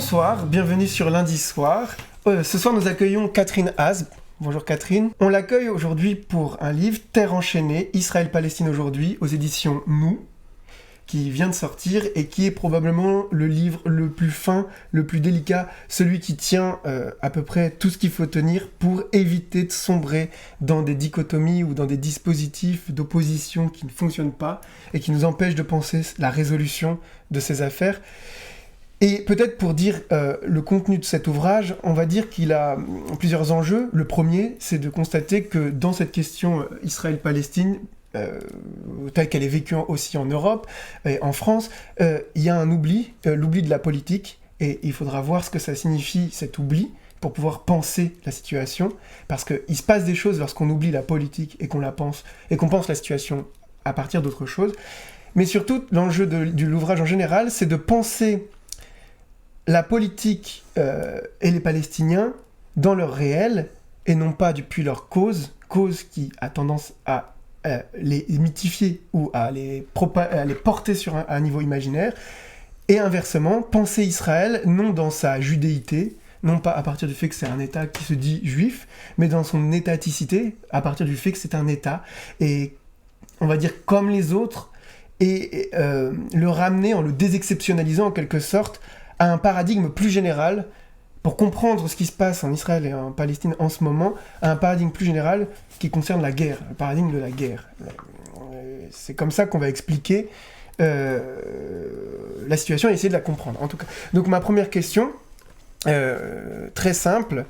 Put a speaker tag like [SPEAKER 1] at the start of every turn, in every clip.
[SPEAKER 1] Bonsoir, bienvenue sur Lundi Soir. Ce soir, nous accueillons Catherine Asbe. Bonjour Catherine. On l'accueille aujourd'hui pour un livre, Terre enchaînée, Israël-Palestine aujourd'hui, aux éditions Nous, qui vient de sortir et qui est probablement le livre le plus fin, le plus délicat, celui qui tient à peu près tout ce qu'il faut tenir pour éviter de sombrer dans des dichotomies ou dans des dispositifs d'opposition qui ne fonctionnent pas et qui nous empêchent de penser la résolution de ces affaires. Et peut-être pour dire le contenu de cet ouvrage, on va dire qu'il a plusieurs enjeux. Le premier, c'est de constater que dans cette question Israël-Palestine, telle qu'elle est vécue aussi en Europe et en France, il y a un oubli, l'oubli de la politique, et il faudra voir ce que ça signifie cet oubli pour pouvoir penser la situation, parce qu'il se passe des choses lorsqu'on oublie la politique et qu'on la pense, et qu'on pense la situation à partir d'autre chose. Mais surtout, l'enjeu de l'ouvrage en général, c'est de penser la politique et les Palestiniens dans leur réel, et non pas depuis leur cause qui a tendance à les mythifier ou à les porter sur un niveau imaginaire, et inversement, penser Israël non dans sa judéité, non pas à partir du fait que c'est un État qui se dit juif, mais dans son étaticité, à partir du fait que c'est un État, et on va dire comme les autres, et le ramener en le désexceptionnalisant en quelque sorte à un paradigme plus général, pour comprendre ce qui se passe en Israël et en Palestine en ce moment, à un paradigme plus général qui concerne la guerre, le paradigme de la guerre. C'est comme ça qu'on va expliquer la situation et essayer de la comprendre, en tout cas. Donc ma première question, très simple,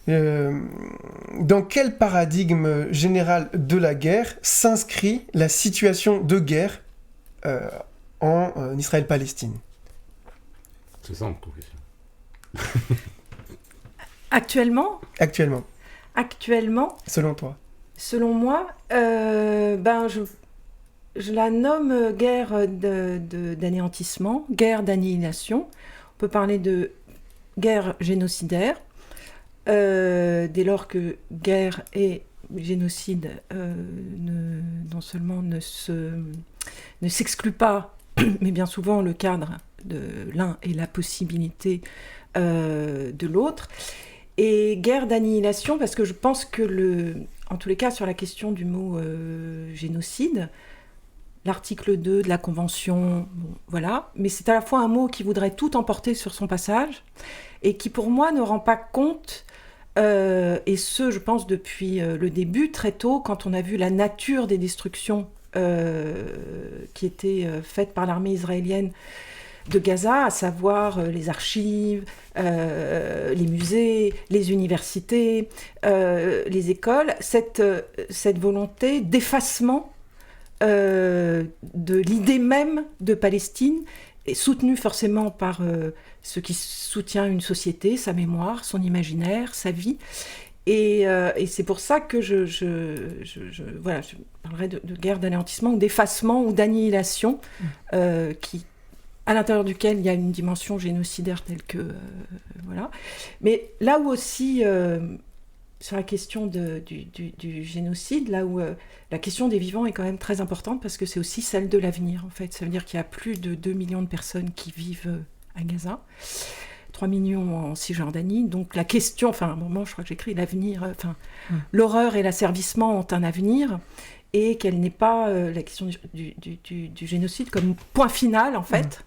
[SPEAKER 1] dans quel paradigme général de la guerre s'inscrit la situation de guerre en Israël-Palestine ?
[SPEAKER 2] C'est simple, ton question.
[SPEAKER 3] Actuellement,
[SPEAKER 1] selon toi.
[SPEAKER 3] selon moi, je la nomme guerre d'anéantissement, guerre d'annihilation. On peut parler de guerre génocidaire, dès lors que guerre et génocide non seulement ne s'excluent pas, mais bien souvent le cadre de l'un et la possibilité de l'autre. Et guerre d'annihilation, parce que je pense que, en tous les cas, sur la question du mot génocide, l'article 2 de la Convention, bon, voilà, mais c'est à la fois un mot qui voudrait tout emporter sur son passage, et qui pour moi ne rend pas compte, et ce, je pense, depuis le début, très tôt, quand on a vu la nature des destructions qui étaient faites par l'armée israélienne de Gaza, à savoir les archives, les musées, les universités, les écoles, cette volonté d'effacement de l'idée même de Palestine, est soutenue forcément par ce qui soutient une société, sa mémoire, son imaginaire, sa vie. Et c'est pour ça que je parlerai de guerre d'anéantissement ou d'effacement ou d'annihilation, à l'intérieur duquel il y a une dimension génocidaire telle que... voilà. Mais là où aussi, sur la question du génocide, là où la question des vivants est quand même très importante, parce que c'est aussi celle de l'avenir, en fait. Ça veut dire qu'il y a plus de 2 millions de personnes qui vivent à Gaza, 3 millions en Cisjordanie. Donc la question, enfin, à un moment, je crois que j'écris l'avenir, l'horreur et l'asservissement ont un avenir, et qu'elle n'est pas la question du génocide comme point final, en fait.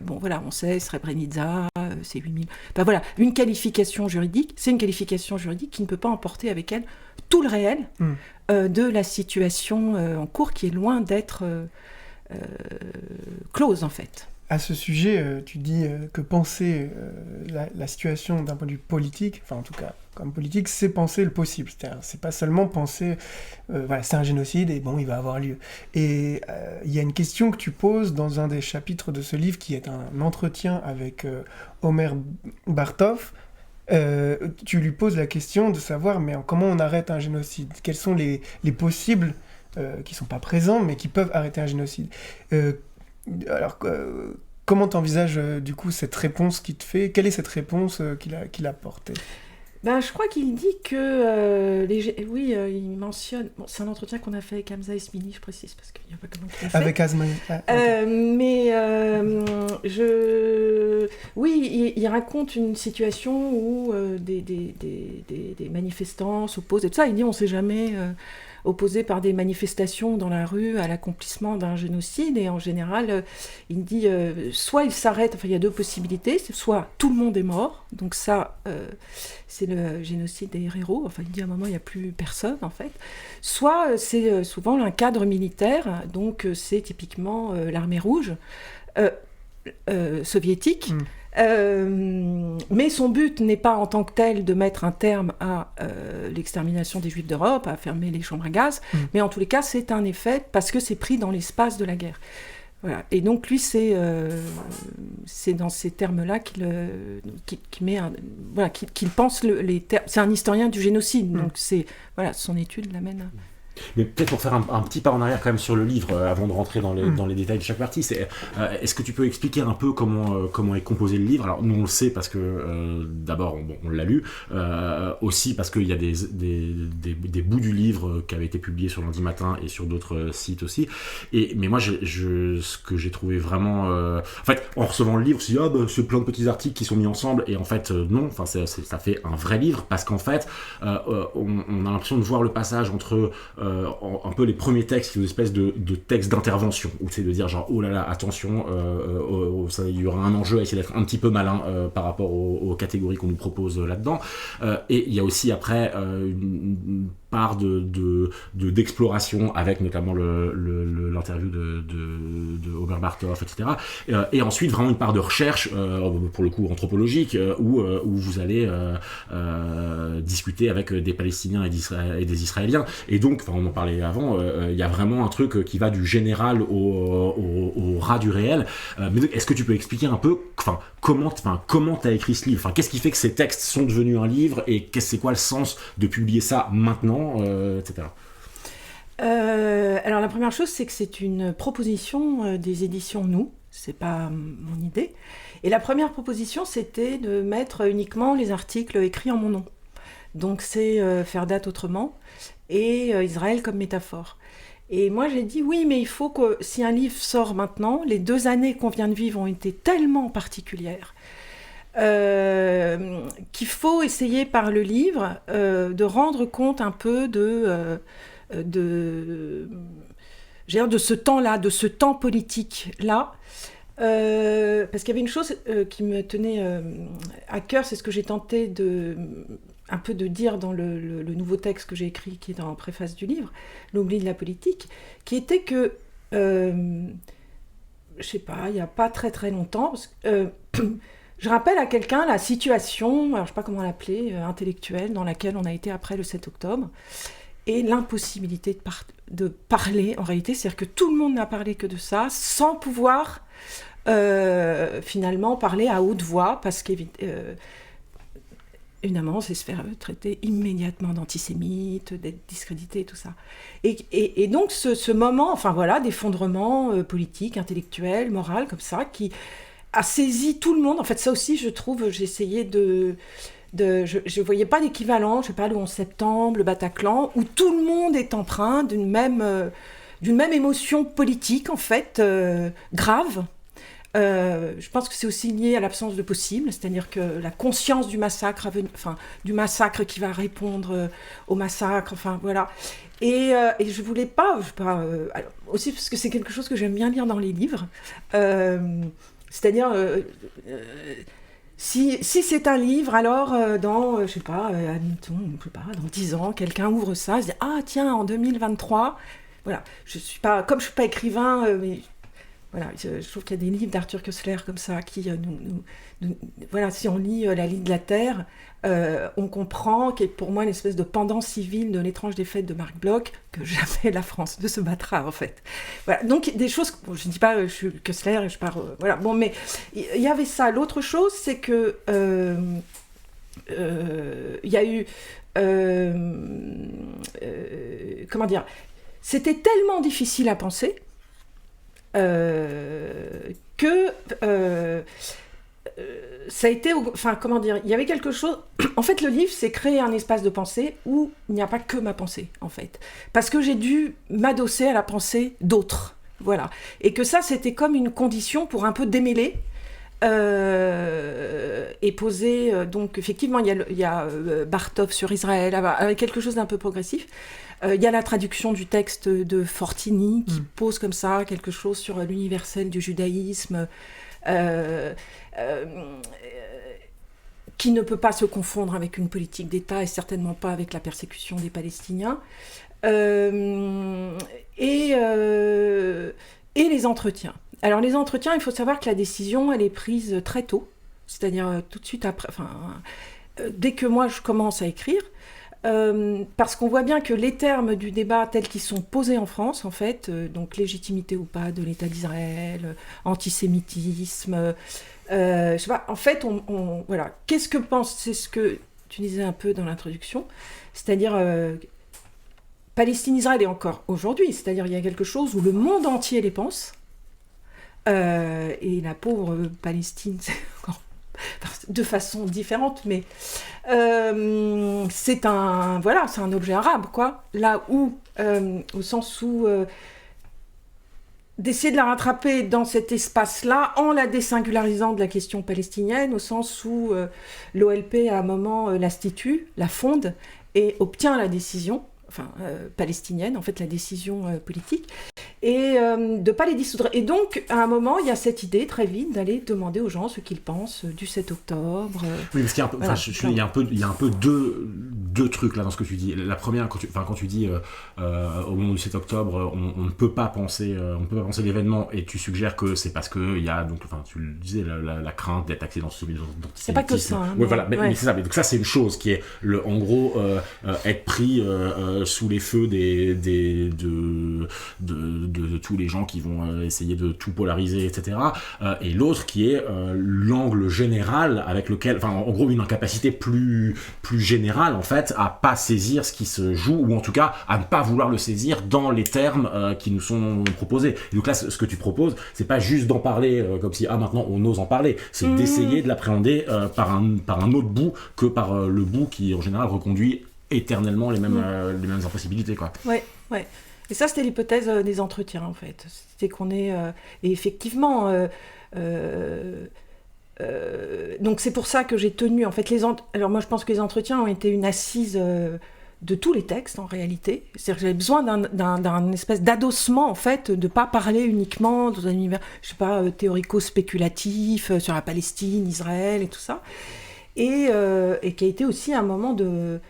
[SPEAKER 3] Bon, voilà, on sait, Srebrenica, c'est 8000... Ben voilà, une qualification juridique, c'est une qualification juridique qui ne peut pas emporter avec elle tout le réel de la situation en cours, qui est loin d'être close, en fait.
[SPEAKER 1] À ce sujet, tu dis que penser la situation d'un point de vue politique, enfin en tout cas comme politique, c'est penser le possible. C'est pas seulement penser, voilà, c'est un génocide et bon, il va avoir lieu. Et il y a une question que tu poses dans un des chapitres de ce livre, qui est un entretien avec Omer Bartov. Tu lui poses la question de savoir, mais comment on arrête un génocide ? Quels sont les possibles qui sont pas présents, mais qui peuvent arrêter un génocide ? Alors, comment t'envisages du coup cette réponse qu'il te fait ? Quelle est cette réponse qu'il a apportée ?
[SPEAKER 3] Ben, je crois qu'il dit que il mentionne. Bon, c'est un entretien qu'on a fait avec Hamza Esmini, je précise, parce qu'il n'y a pas comment il l'a fait.
[SPEAKER 1] Avec Asma.
[SPEAKER 3] Il raconte une situation où des manifestants s'opposent et tout ça. Il dit on ne s'est jamais opposé par des manifestations dans la rue à l'accomplissement d'un génocide. Et en général, il dit soit il s'arrête, enfin il y a deux possibilités, soit tout le monde est mort, donc ça c'est le génocide des héros, enfin il dit à un moment il n'y a plus personne en fait, soit c'est souvent un cadre militaire, donc c'est typiquement l'armée rouge soviétique. Mais son but n'est pas en tant que tel de mettre un terme à l'extermination des Juifs d'Europe, à fermer les chambres à gaz, mais en tous les cas c'est un effet parce que c'est pris dans l'espace de la guerre. Voilà. Et donc lui c'est dans ces termes-là qu'il pense les termes. C'est un historien du génocide, donc son étude l'amène à...
[SPEAKER 4] Mais peut-être pour faire un petit pas en arrière quand même sur le livre, avant de rentrer dans les détails de chaque partie, est-ce que tu peux expliquer un peu comment est composé le livre? Alors nous on le sait parce que d'abord on l'a lu, aussi parce qu'il y a des bouts du livre qui avaient été publiés sur Lundi Matin et sur d'autres sites aussi. Mais moi ce que j'ai trouvé vraiment... en fait, en recevant le livre, je me suis dit c'est plein de petits articles qui sont mis ensemble, et en fait non, ça fait un vrai livre, parce qu'en fait on a l'impression de voir le passage entre un peu les premiers textes, une espèce de texte d'intervention, où c'est de dire genre oh là là attention, il y aura un enjeu à essayer d'être un petit peu malin par rapport aux catégories qu'on nous propose là-dedans, et il y a aussi après une part d'exploration avec notamment l'interview de Omer Bartov, etc. Et ensuite vraiment une part de recherche, pour le coup anthropologique, où vous allez discuter avec des Palestiniens et des Israéliens. Et donc, on en parlait avant, il y a vraiment un truc qui va du général au ras du réel. Mais est-ce que tu peux expliquer un peu comment tu as écrit ce livre? Qu'est-ce qui fait que ces textes sont devenus un livre, et c'est quoi le sens de publier ça maintenant, etc.
[SPEAKER 3] Alors la première chose, c'est que c'est une proposition des éditions Nous, c'est pas mon idée. Et la première proposition, c'était de mettre uniquement les articles écrits en mon nom. Donc c'est faire date autrement, et Israël comme métaphore. Et moi j'ai dit oui, mais il faut que si un livre sort maintenant, les 2 années qu'on vient de vivre ont été tellement particulières qu'il faut essayer par le livre de rendre compte un peu de ce temps-là, de ce temps politique-là. Parce qu'il y avait une chose qui me tenait à cœur, c'est ce que j'ai tenté un peu de dire dans le nouveau texte que j'ai écrit, qui est dans la préface du livre, L'oubli de la politique, qui était que, je sais pas, il n'y a pas très très longtemps, parce que, je rappelle à quelqu'un la situation, alors je sais pas comment l'appeler, intellectuelle, dans laquelle on a été après le 7 octobre, et l'impossibilité de parler, en réalité, c'est-à-dire que tout le monde n'a parlé que de ça, sans pouvoir finalement parler à haute voix, parce qu'évidemment, c'est se faire traiter immédiatement d'antisémite, d'être discrédité, tout ça. Et donc ce moment, d'effondrement politique, intellectuel, moral, comme ça, qui a saisi tout le monde. En fait, ça aussi, je trouve, j'ai essayé je ne voyais pas d'équivalent, je sais pas, le 11 septembre, le Bataclan, où tout le monde est empreint d'une même émotion politique, en fait, grave. Je pense que c'est aussi lié à l'absence de possible, c'est-à-dire que la conscience du massacre, du massacre qui va répondre au massacre, voilà. Et je voulais pas, alors, aussi parce que c'est quelque chose que j'aime bien lire dans les livres, c'est-à-dire si c'est un livre, alors dans, admettons, dans 10 ans, quelqu'un ouvre ça, se dit ah tiens, en 2023, voilà, je suis pas écrivain, mais voilà, je trouve qu'il y a des livres d'Arthur Koestler comme ça qui voilà, si on lit La Ligne de la Terre, on comprend qu'il y a pour moi une espèce de pendant civil de L'étrange défaite de Marc Bloch, que jamais la France ne se battra en fait. Voilà, donc des choses, je ne dis pas je suis Koestler et je pars, voilà, bon, mais il y avait ça. L'autre chose, c'est que il y a eu comment dire, c'était tellement difficile à penser que ça a été, enfin comment dire, il y avait quelque chose. En fait, le livre, c'est créer un espace de pensée où il n'y a pas que ma pensée, en fait, parce que j'ai dû m'adosser à la pensée d'autres, voilà, et que ça, c'était comme une condition pour un peu démêler. Et poser, donc effectivement il y a Bartov sur Israël avec quelque chose d'un peu progressif. Il y a la traduction du texte de Fortini qui pose comme ça quelque chose sur l'universel du judaïsme qui ne peut pas se confondre avec une politique d'État et certainement pas avec la persécution des Palestiniens. Et les entretiens. Alors les entretiens, il faut savoir que la décision, elle est prise très tôt, c'est-à-dire tout de suite après, dès que moi je commence à écrire, parce qu'on voit bien que les termes du débat tels qu'ils sont posés en France, en fait, donc légitimité ou pas de l'État d'Israël, antisémitisme, je sais pas, en fait, voilà, qu'est-ce que pense, c'est ce que tu disais un peu dans l'introduction, c'est-à-dire Palestine-Israël est encore aujourd'hui, c'est-à-dire il y a quelque chose où le monde entier les pense. Et la pauvre Palestine, c'est encore de façon différente, mais c'est un objet arabe, quoi. Là où, au sens où d'essayer de la rattraper dans cet espace-là, en la désingularisant de la question palestinienne, au sens où l'OLP à un moment la stitue, la fonde et obtient la décision. Palestinienne, en fait, la décision politique, et de ne pas les dissoudre. Et donc, à un moment, il y a cette idée, très vite, d'aller demander aux gens ce qu'ils pensent du 7 octobre.
[SPEAKER 4] Oui, parce qu'il y a un peu, voilà, il y a un peu deux trucs là dans ce que tu dis. La première, quand tu dis au moment du 7 octobre, on ne peut pas penser l'événement, et tu suggères que c'est parce qu'il y a, donc, tu le disais, la crainte d'être taxé dans ce d'antisémitisme.
[SPEAKER 3] C'est pas que ça. Hein,
[SPEAKER 4] ouais, voilà, mais c'est ça. Mais donc ça, c'est une chose qui est, en gros, être pris sous les feux de tous les gens qui vont essayer de tout polariser, etc. Et l'autre qui est l'angle général avec lequel, en gros, une incapacité plus générale, en fait, à pas saisir ce qui se joue, ou en tout cas à ne pas vouloir le saisir dans les termes qui nous sont proposés. Et donc là, ce que tu proposes, c'est pas juste d'en parler comme si maintenant on ose en parler, c'est d'essayer de l'appréhender par un autre bout que par le bout qui en général reconduit éternellement les mêmes impossibilités, quoi.
[SPEAKER 3] Ouais. Et ça, c'était l'hypothèse des entretiens, en fait. C'était qu'on est... et effectivement... donc c'est pour ça que j'ai tenu, en fait, alors moi je pense que les entretiens ont été une assise de tous les textes, en réalité. C'est-à-dire que j'avais besoin d'un espèce d'adossement, en fait, de ne pas parler uniquement dans un univers, je sais pas, théorico-spéculatif, sur la Palestine, Israël et tout ça. Et qui a été aussi un moment de...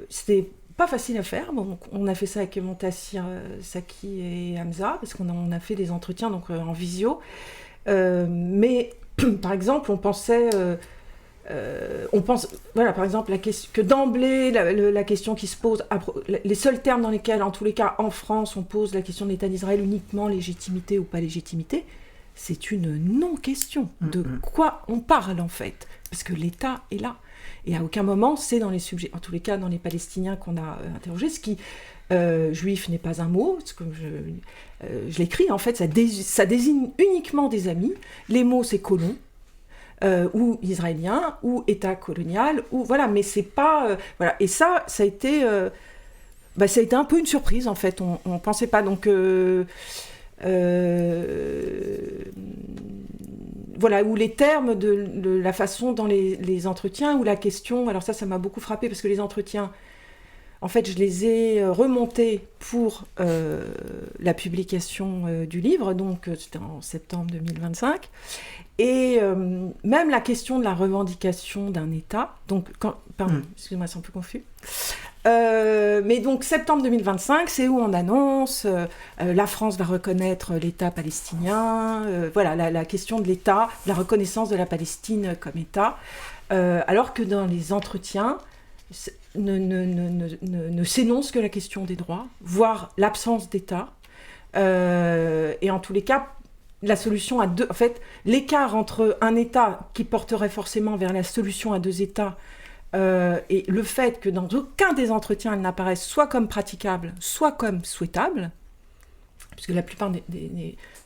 [SPEAKER 3] c'était pas facile à faire. Bon, on a fait ça avec Montassir, Saki et Hamza, parce qu'on a fait des entretiens donc, en visio. Mais, par exemple, on pense, voilà, par exemple, que d'emblée, la question qui se pose, les seuls termes dans lesquels, en tous les cas, en France, on pose la question de l'État d'Israël uniquement, légitimité ou pas légitimité, c'est une non-question. De quoi on parle, en fait? Parce que l'État est là. Et à aucun moment, c'est dans les sujets, en tous les cas dans les Palestiniens qu'on a interrogés, ce qui, juif n'est pas un mot, comme je l'écris, en fait, ça désigne uniquement des amis. Les mots, c'est colon, ou israélien, ou État colonial, ou voilà, mais c'est pas... voilà. Et ça a été un peu une surprise, en fait, on pensait pas, donc... voilà, où les termes de la façon dans les entretiens, ou la question, alors ça m'a beaucoup frappé parce que les entretiens, en fait, je les ai remontés pour la publication du livre, donc c'était en septembre 2025, et même la question de la revendication d'un État, donc, pardon, excusez-moi, c'est un peu confus. Mais donc septembre 2025, c'est où on annonce la France va reconnaître l'État palestinien, voilà la question de l'État, la reconnaissance de la Palestine comme État, alors que dans les entretiens ne s'énonce que la question des droits, voire l'absence d'État, et en tous les cas la solution à deux, en fait l'écart entre un État qui porterait forcément vers la solution à deux États et le fait que dans aucun des entretiens, elle n'apparaisse soit comme praticable, soit comme souhaitable, puisque la plupart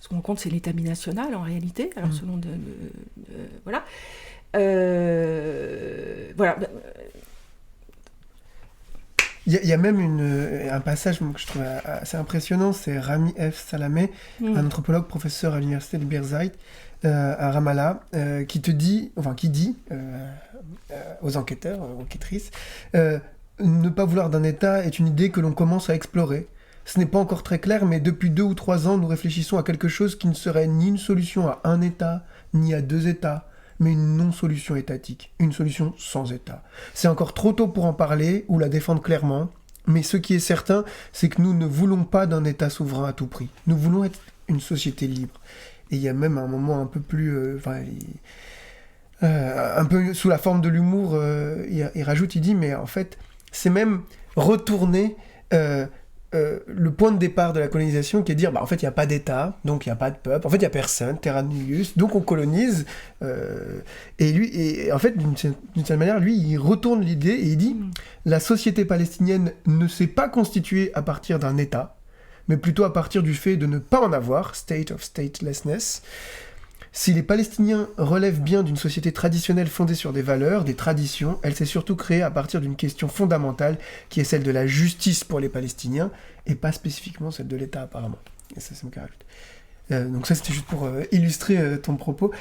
[SPEAKER 3] ce qu'on compte, c'est l'État binational en réalité, alors selon voilà. Voilà.
[SPEAKER 1] Il y a même un passage que je trouve assez impressionnant, c'est Rami F. Salameh, un anthropologue, professeur à l'université de Birzeit, à Ramallah, qui dit aux enquêteurs, aux enquêtrices, ne pas vouloir d'un État est une idée que l'on commence à explorer. Ce n'est pas encore très clair, mais depuis 2 ou 3 ans, nous réfléchissons à quelque chose qui ne serait ni une solution à un État, ni à 2 États, mais une non-solution étatique, une solution sans État. C'est encore trop tôt pour en parler ou la défendre clairement, mais ce qui est certain, c'est que nous ne voulons pas d'un État souverain à tout prix. Nous voulons être une société libre. Et il y a même un moment un peu plus... un peu sous la forme de l'humour, il rajoute, il dit, mais en fait, c'est même retourner... le point de départ de la colonisation qui est de dire en fait il n'y a pas d'État, donc il n'y a pas de peuple, en fait il n'y a personne, terra nullius, donc on colonise, et en fait d'une certaine manière lui il retourne l'idée et il dit la société palestinienne ne s'est pas constituée à partir d'un État, mais plutôt à partir du fait de ne pas en avoir, state of statelessness. Si les Palestiniens relèvent bien d'une société traditionnelle fondée sur des valeurs, des traditions, elle s'est surtout créée à partir d'une question fondamentale qui est celle de la justice pour les Palestiniens, et pas spécifiquement celle de l'État apparemment. Et ça me rajoute. Donc ça c'était juste pour illustrer ton propos.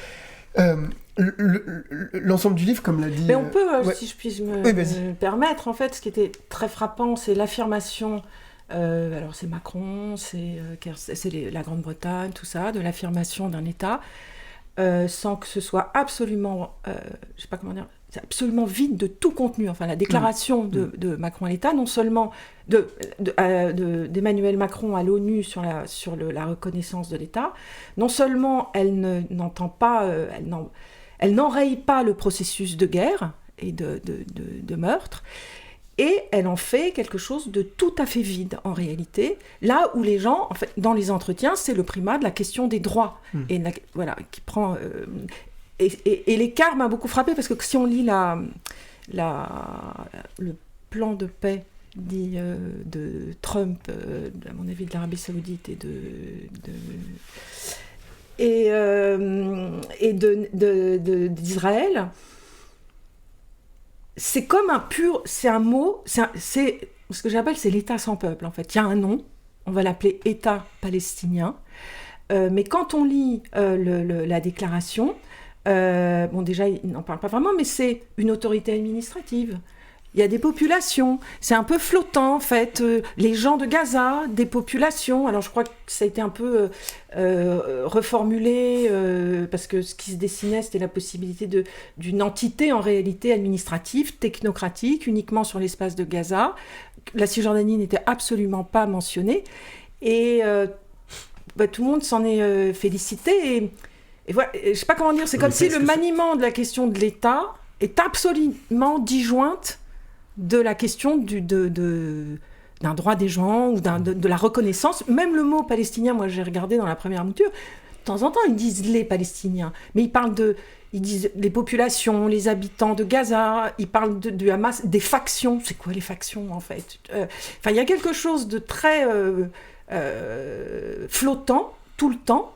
[SPEAKER 1] L'ensemble du livre, comme l'a dit...
[SPEAKER 3] Mais on peut, si je puis me permettre, en fait, ce qui était très frappant, c'est l'affirmation... alors c'est Macron, c'est la Grande-Bretagne, tout ça, de l'affirmation d'un État, sans que ce soit absolument, je sais pas comment dire, c'est absolument vide de tout contenu. Enfin, la déclaration de Macron à l'État, non seulement d'Emmanuel Macron à l'ONU sur la reconnaissance de l'État, non seulement elle n'entend pas, elle n'enraye pas le processus de guerre et de meurtre, et elle en fait quelque chose de tout à fait vide, en réalité. Là où les gens, en fait, dans les entretiens, c'est le primat de la question des droits. Et voilà, qui prend... et l'écart m'a beaucoup frappé, parce que si on lit le plan de paix dit de Trump, à mon avis de l'Arabie Saoudite et d'Israël, c'est comme c'est un mot, c'est ce que j'appelle, c'est l'État sans peuple, en fait. Il y a un nom, on va l'appeler État palestinien, mais quand on lit la déclaration, déjà, il n'en parle pas vraiment, mais c'est une autorité administrative. Il y a des populations, c'est un peu flottant en fait, les gens de Gaza, des populations, alors je crois que ça a été un peu reformulé, parce que ce qui se dessinait c'était la possibilité d'une entité en réalité administrative, technocratique, uniquement sur l'espace de Gaza. La Cisjordanie n'était absolument pas mentionnée, et tout le monde s'en est félicité, et voilà, je ne sais pas comment dire, c'est comme si le maniement de la question de l'État est absolument disjointe de la question d'un droit des gens ou de la reconnaissance. Même le mot palestinien, moi j'ai regardé dans la première mouture, de temps en temps ils disent les Palestiniens, mais ils disent les populations, les habitants de Gaza, ils parlent du Hamas, des factions. C'est quoi les factions en fait? Il y a quelque chose de très flottant tout le temps.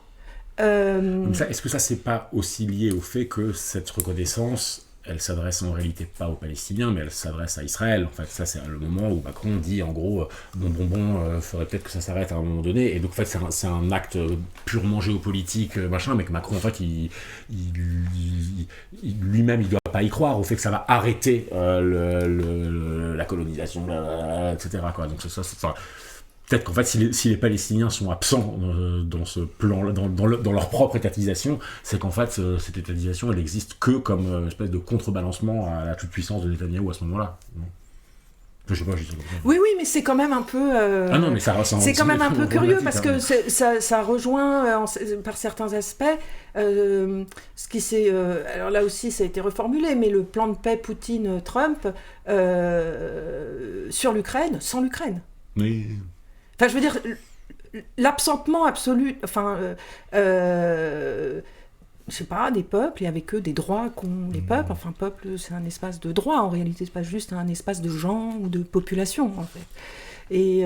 [SPEAKER 4] Est-ce que ça c'est pas aussi lié au fait que cette reconnaissance, elle s'adresse en réalité pas aux Palestiniens, mais elle s'adresse à Israël. En fait, ça c'est le moment où Macron dit en gros faudrait peut-être que ça s'arrête à un moment donné. Et donc en fait c'est un acte purement géopolitique machin, mais que Macron en fait lui-même il doit pas y croire au fait que ça va arrêter la colonisation, etc. quoi. Donc ça peut-être qu'en fait, si les Palestiniens sont absents dans ce plan, dans leur propre étatisation, c'est qu'en fait, cette étatisation, elle existe que comme espèce de contrebalancement à la toute-puissance de Netanyahou à ce moment-là. Non, je sais pas, je dis ça comme ça.
[SPEAKER 3] Oui, mais c'est quand même un peu...
[SPEAKER 4] Ah non, mais
[SPEAKER 3] c'est quand même un peu curieux, parce que ça rejoint, par certains aspects, ce qui s'est... alors là aussi, ça a été reformulé, mais le plan de paix Poutine-Trump sur l'Ukraine, sans l'Ukraine.
[SPEAKER 4] Oui.
[SPEAKER 3] Enfin, je veux dire, l'absentement absolu, je sais pas, des peuples, et avec eux des droits qu'ont les peuples. Enfin, peuple, c'est un espace de droit, en réalité, c'est pas juste un espace de gens ou de population, en fait. Et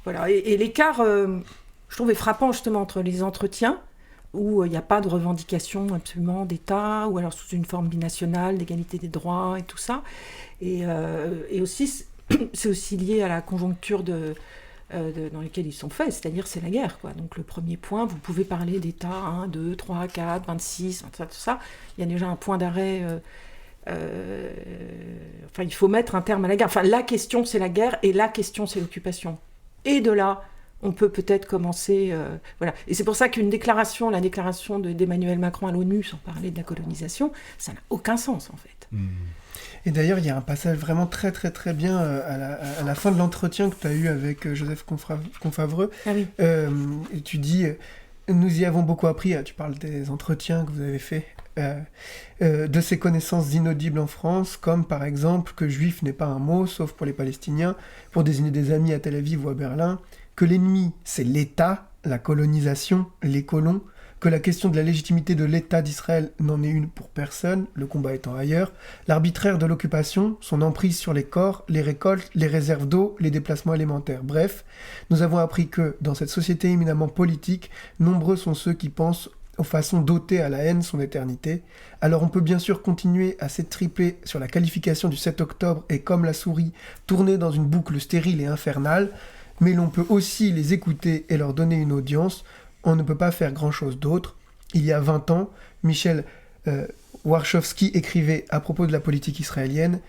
[SPEAKER 3] voilà, et l'écart je trouvais frappant justement entre les entretiens, où il n'y a pas de revendication absolument d'État, ou alors sous une forme binationale, d'égalité des droits et tout ça. Et aussi, c'est aussi lié à la conjoncture dans laquelle ils sont faits, c'est-à-dire c'est la guerre, quoi. Donc le premier point, vous pouvez parler d'État 1, 2, 3, 4, 26, tout ça. Il y a déjà un point d'arrêt. Enfin, il faut mettre un terme à la guerre. Enfin, la question, c'est la guerre, et la question, c'est l'occupation. Et de là, on peut peut-être commencer... voilà. Et c'est pour ça qu'une déclaration, la déclaration d'Emmanuel Macron à l'ONU, sans parler de la colonisation, ça n'a aucun sens, en fait.
[SPEAKER 1] Et d'ailleurs, il y a un passage vraiment très très très bien à la fin de l'entretien que tu as eu avec Joseph Confavreux.
[SPEAKER 3] Ah oui.
[SPEAKER 1] Et tu dis, nous y avons beaucoup appris, tu parles des entretiens que vous avez faits, de ces connaissances inaudibles en France, comme par exemple que juif n'est pas un mot, sauf pour les Palestiniens, pour désigner des amis à Tel Aviv ou à Berlin, que l'ennemi, c'est l'État, la colonisation, les colons, que la question de la légitimité de l'État d'Israël n'en est une pour personne, le combat étant ailleurs, l'arbitraire de l'occupation, son emprise sur les corps, les récoltes, les réserves d'eau, les déplacements élémentaires. Bref, nous avons appris que, dans cette société éminemment politique, nombreux sont ceux qui pensent aux façons d'ôter à la haine son éternité. Alors on peut bien sûr continuer à s'étriper sur la qualification du 7 octobre et comme la souris, tourner dans une boucle stérile et infernale, mais l'on peut aussi les écouter et leur donner une audience. On ne peut pas faire grand-chose d'autre. Il y a 20 ans, Michel Warshawski écrivait à propos de la politique israélienne,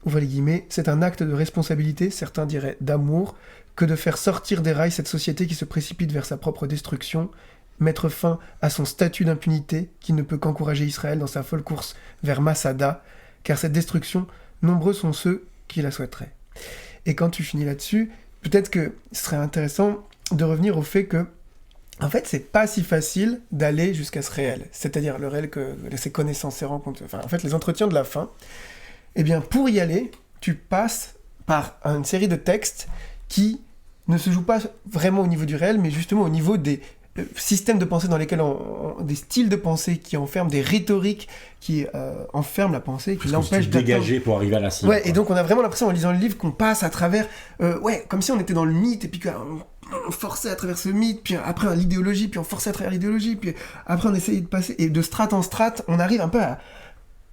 [SPEAKER 1] ouvrez les guillemets, « C'est un acte de responsabilité, certains diraient d'amour, que de faire sortir des rails cette société qui se précipite vers sa propre destruction, mettre fin à son statut d'impunité qui ne peut qu'encourager Israël dans sa folle course vers Masada, car cette destruction, nombreux sont ceux qui la souhaiteraient. » Et quand tu finis là-dessus, peut-être que ce serait intéressant de revenir au fait que, en fait, c'est pas si facile d'aller jusqu'à ce réel. C'est-à-dire le réel que ces connaissances, ces rencontres, enfin, en fait, les entretiens de la fin. Eh bien, pour y aller, tu passes par une série de textes qui ne se jouent pas vraiment au niveau du réel, mais justement au niveau des systèmes de pensée dans lesquels des styles de pensée qui enferment, des rhétoriques qui enferment la pensée, qui l'empêchent
[SPEAKER 4] de dégager pour arriver à la cible.
[SPEAKER 1] Ouais, et donc on a vraiment l'impression en lisant le livre qu'on passe à travers, comme si on était dans le mythe, et puis qu'on forçait à travers ce mythe, puis après l'idéologie, puis on forçait à travers l'idéologie, puis après on essayait de passer, et de strate en strate, on arrive un peu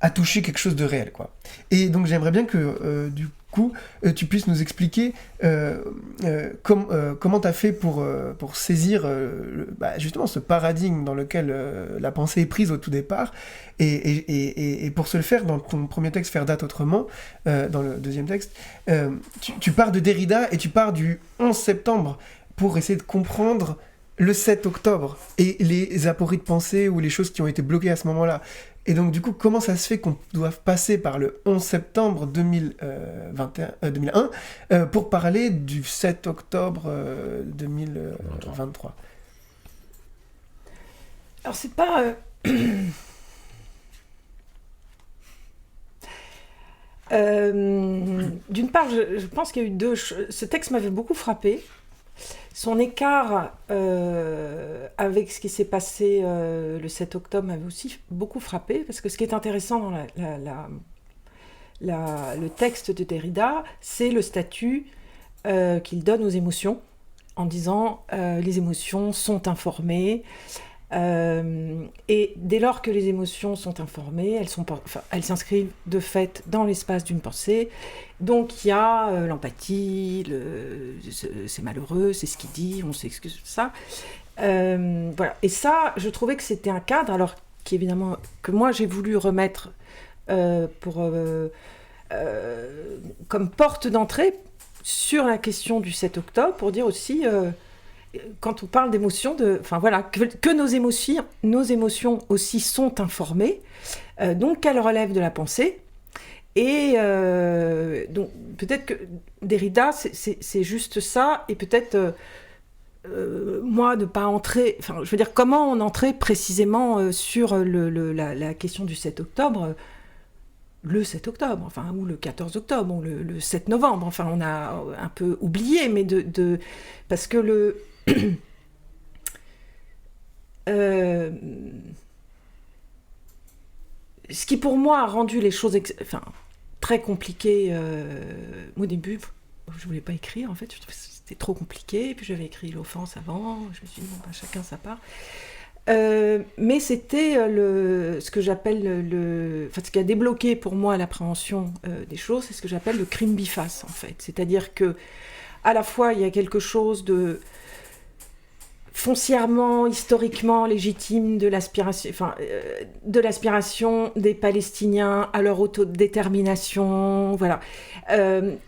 [SPEAKER 1] à toucher quelque chose de réel, quoi. Et donc j'aimerais bien que, du coup, tu puisses nous expliquer comment tu as fait pour saisir justement ce paradigme dans lequel la pensée est prise au tout départ, et pour se le faire, dans ton premier texte, Faire date autrement, dans le deuxième texte, tu pars de Derrida et tu pars du 11 septembre pour essayer de comprendre le 7 octobre et les apories de pensée ou les choses qui ont été bloquées à ce moment-là. Et donc, du coup, comment ça se fait qu'on doive passer par le 11 septembre 2001 pour parler du 7 octobre 2023 ?
[SPEAKER 3] Alors, c'est pas... d'une part, je pense qu'il y a eu deux... Ce texte m'avait beaucoup frappé. Son écart avec ce qui s'est passé le 7 octobre m'avait aussi beaucoup frappé, parce que ce qui est intéressant dans le texte de Derrida, c'est le statut qu'il donne aux émotions, en disant les émotions sont informées, et dès lors que les émotions sont informées, elles s'inscrivent de fait dans l'espace d'une pensée. Donc il y a l'empathie, c'est malheureux, c'est ce qu'il dit, on s'excuse, ça. Voilà. Et ça, je trouvais que c'était un cadre, alors qu'évidemment, que moi j'ai voulu remettre comme porte d'entrée sur la question du 7 octobre, pour dire aussi... quand on parle d'émotions, que nos émotions aussi sont informées, donc qu'elles relèvent de la pensée. Et donc peut-être que Derrida, c'est juste ça, et peut-être moi ne pas entrer, je veux dire, comment on entrait précisément sur la question du 7 octobre, le 7 octobre, ou le 14 octobre, ou le 7 novembre, on a un peu oublié, mais parce que ce qui pour moi a rendu les choses très compliquées au début, je voulais pas écrire, en fait, je trouvais que c'était trop compliqué, puis j'avais écrit l'offense avant, je me suis dit, bon, ben, chacun sa part. Mais c'était ce que j'appelle ce qui a débloqué pour moi l'appréhension des choses, c'est ce que j'appelle le crime biface, en fait. C'est-à-dire que, à la fois, il y a quelque chose de foncièrement, historiquement légitime de l'aspiration des Palestiniens à leur autodétermination, voilà.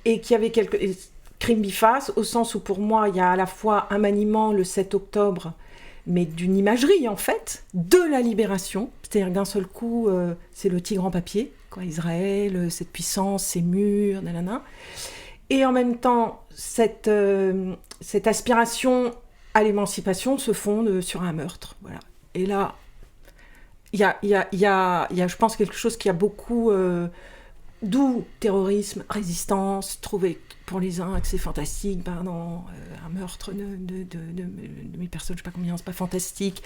[SPEAKER 3] Et qu'il y avait crime biface, au sens où, pour moi, il y a à la fois un maniement le 7 octobre, mais d'une imagerie, en fait, de la libération. C'est-à-dire d'un seul coup, c'est le tigre en papier, quoi, Israël, cette puissance, ces murs, nanana. Et en même temps, cette aspiration à l'émancipation se fonde sur un meurtre. Voilà. Et là, il y a, je pense, quelque chose qui a beaucoup... d'où terrorisme, résistance, trouver pour les uns que c'est fantastique, ben non, un meurtre de 1000 personnes, je ne sais pas combien, c'est pas fantastique.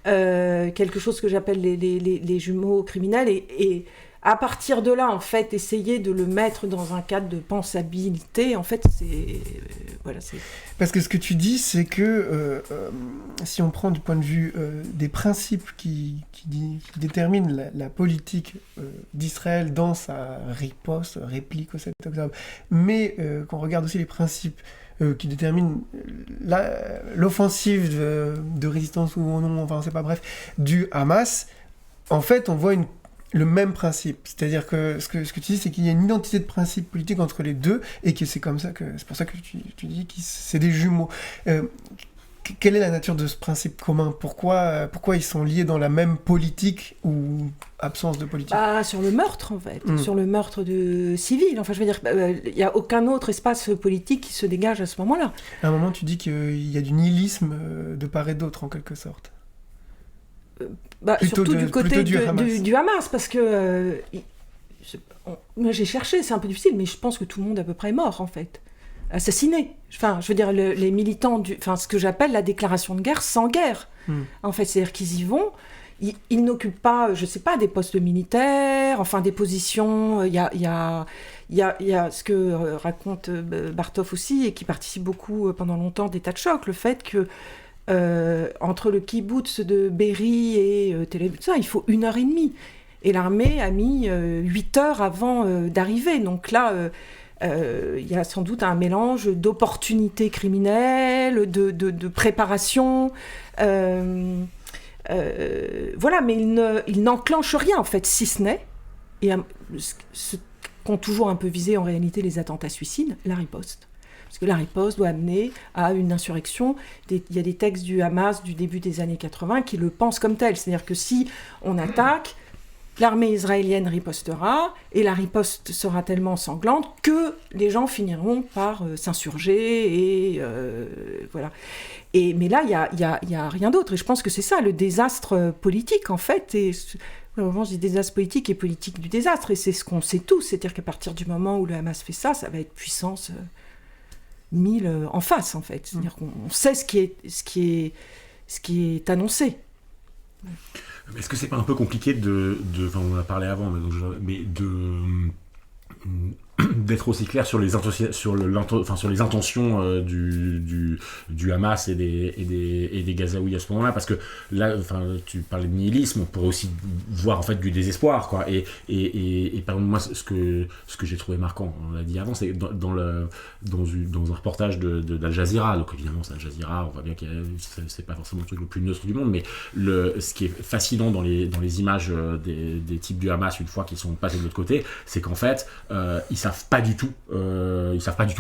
[SPEAKER 3] Quelque chose que j'appelle les jumeaux criminels, et à partir de là, en fait, essayer de le mettre dans un cadre de pensabilité, en fait, c'est...
[SPEAKER 1] Parce que ce que tu dis, c'est que si on prend du point de vue des principes qui déterminent la politique d'Israël dans sa réplique au 7 octobre, mais qu'on regarde aussi les principes qui déterminent l'offensive de résistance ou non, enfin c'est pas bref, du Hamas, en fait on voit le même principe. C'est-à-dire que ce que tu dis, c'est qu'il y a une identité de principe politique entre les deux, et que c'est pour ça que tu dis que c'est des jumeaux. Quelle est la nature de ce principe commun ? Pourquoi ils sont liés dans la même politique ou absence de politique ?
[SPEAKER 3] Sur le meurtre, en fait. Sur le meurtre de civils. Enfin, je veux dire, il n'y a aucun autre espace politique qui se dégage à ce moment-là.
[SPEAKER 1] À un moment, tu dis qu'il y a du nihilisme de part et d'autre, en quelque sorte.
[SPEAKER 3] Surtout du côté du Hamas, parce que moi j'ai cherché, c'est un peu difficile, mais je pense que tout le monde à peu près est mort, en fait, assassiné. Enfin, je veux dire, les militants ce que j'appelle la déclaration de guerre sans guerre. En fait, c'est-à-dire qu'ils y vont, ils n'occupent pas, je sais pas, des postes militaires, enfin des positions. Il y a ce que raconte Bartov aussi, et qui participe beaucoup pendant longtemps d'État de choc, le fait que entre le kibboutz de Be'eri et Tel Aviv, il faut 1h30. Et l'armée a mis 8 heures avant d'arriver. Donc là, il y a sans doute un mélange d'opportunités criminelles, de préparation. Voilà, mais il n'enclenche rien, en fait, si ce n'est, et ce qu'ont toujours un peu visé en réalité les attentats suicides, la riposte. Parce que la riposte doit amener à une insurrection. Il y a des textes du Hamas du début des années 80 qui le pensent comme tel. C'est-à-dire que si on attaque, l'armée israélienne ripostera, et la riposte sera tellement sanglante que les gens finiront par s'insurger, et voilà. Mais là, il y a rien d'autre. Et je pense que c'est ça, le désastre politique, en fait. Et vraiment, je dis désastre politique et politique du désastre. Et c'est ce qu'on sait tous. C'est-à-dire qu'à partir du moment où le Hamas fait ça, ça va être puissance 1000 en face, en fait. C'est-à-dire qu'on sait ce qui est annoncé.
[SPEAKER 4] Est-ce que c'est pas un peu compliqué enfin, on en a parlé avant, mais d'être aussi clair sur les intentions du Hamas et des Gazaouis à ce moment-là, parce que là, enfin, tu parlais de nihilisme, on pourrait aussi voir en fait du désespoir, quoi. Et par exemple, moi, ce que j'ai trouvé marquant, on l'a dit avant, c'est dans un reportage d'Al Jazeera. Donc évidemment, c'est Al Jazeera, on voit bien que c'est pas forcément le truc le plus neutre du monde, mais ce qui est fascinant dans les images des types du Hamas une fois qu'ils sont passés de l'autre côté, c'est qu'en fait, ils savent pas du tout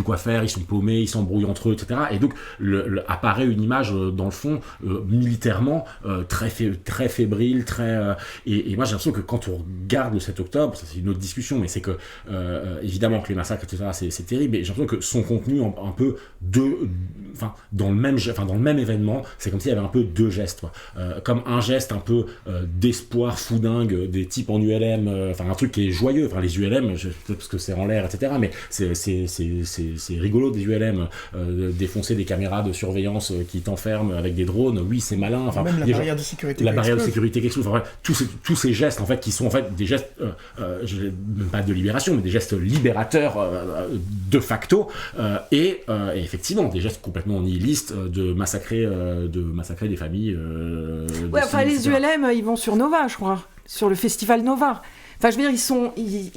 [SPEAKER 4] quoi faire, ils sont paumés, ils s'embrouillent entre eux, etc. Et donc apparaît une image dans le fond militairement très fébrile, et moi j'ai l'impression que quand on regarde le 7 octobre, ça c'est une autre discussion, mais c'est que évidemment que les massacres, etc., c'est terrible, et j'ai l'impression que son contenu un peu dans le même événement, c'est comme s'il y avait un peu deux gestes, quoi. Comme un geste un peu d'espoir foudingue des types en ULM, un truc qui est joyeux, les ULM, peut-être parce que c'est en l'air, etc., mais c'est rigolo des ULM, défoncer des caméras de surveillance qui t'enferment avec des drones, oui c'est malin,
[SPEAKER 1] même la barrière de sécurité
[SPEAKER 4] qui explose, tous ces gestes en fait qui sont en fait des gestes même pas de libération mais des gestes libérateurs de facto, et effectivement des gestes complètement nihilistes de massacrer des familles,
[SPEAKER 3] les ULM ils vont sur Nova, je crois, sur le festival Nova. Enfin, je veux dire, ils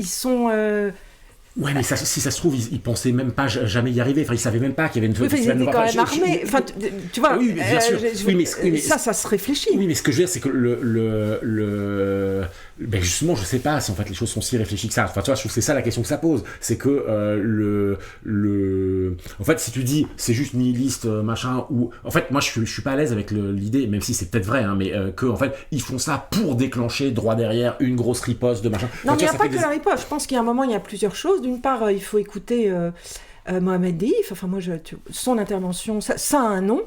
[SPEAKER 3] sont
[SPEAKER 4] Ouais, mais si ça se trouve, ils pensaient même pas jamais y arriver. Ils savaient même pas qu'il y avait une
[SPEAKER 3] festival Nova. Ils étaient quand même armés. Tu vois.
[SPEAKER 4] Oui, bien sûr.
[SPEAKER 3] Mais ça se réfléchit.
[SPEAKER 4] Oui, mais ce que je veux dire, c'est que ben justement, je sais pas si en fait les choses sont si réfléchies que ça. Enfin, tu vois, je trouve que c'est ça la question que ça pose. C'est que en fait, si tu dis c'est juste nihiliste, machin, ou en fait, moi, je suis pas à l'aise avec l'idée, même si c'est peut-être vrai, hein, mais que en fait, ils font ça pour déclencher droit derrière une grosse riposte de machin.
[SPEAKER 3] Non, mais il n'y a pas que la riposte. Je pense qu'il y a un moment, il y a plusieurs choses. D'une part, il faut écouter Mohamed Deif. Enfin, moi, son intervention, ça a un nom.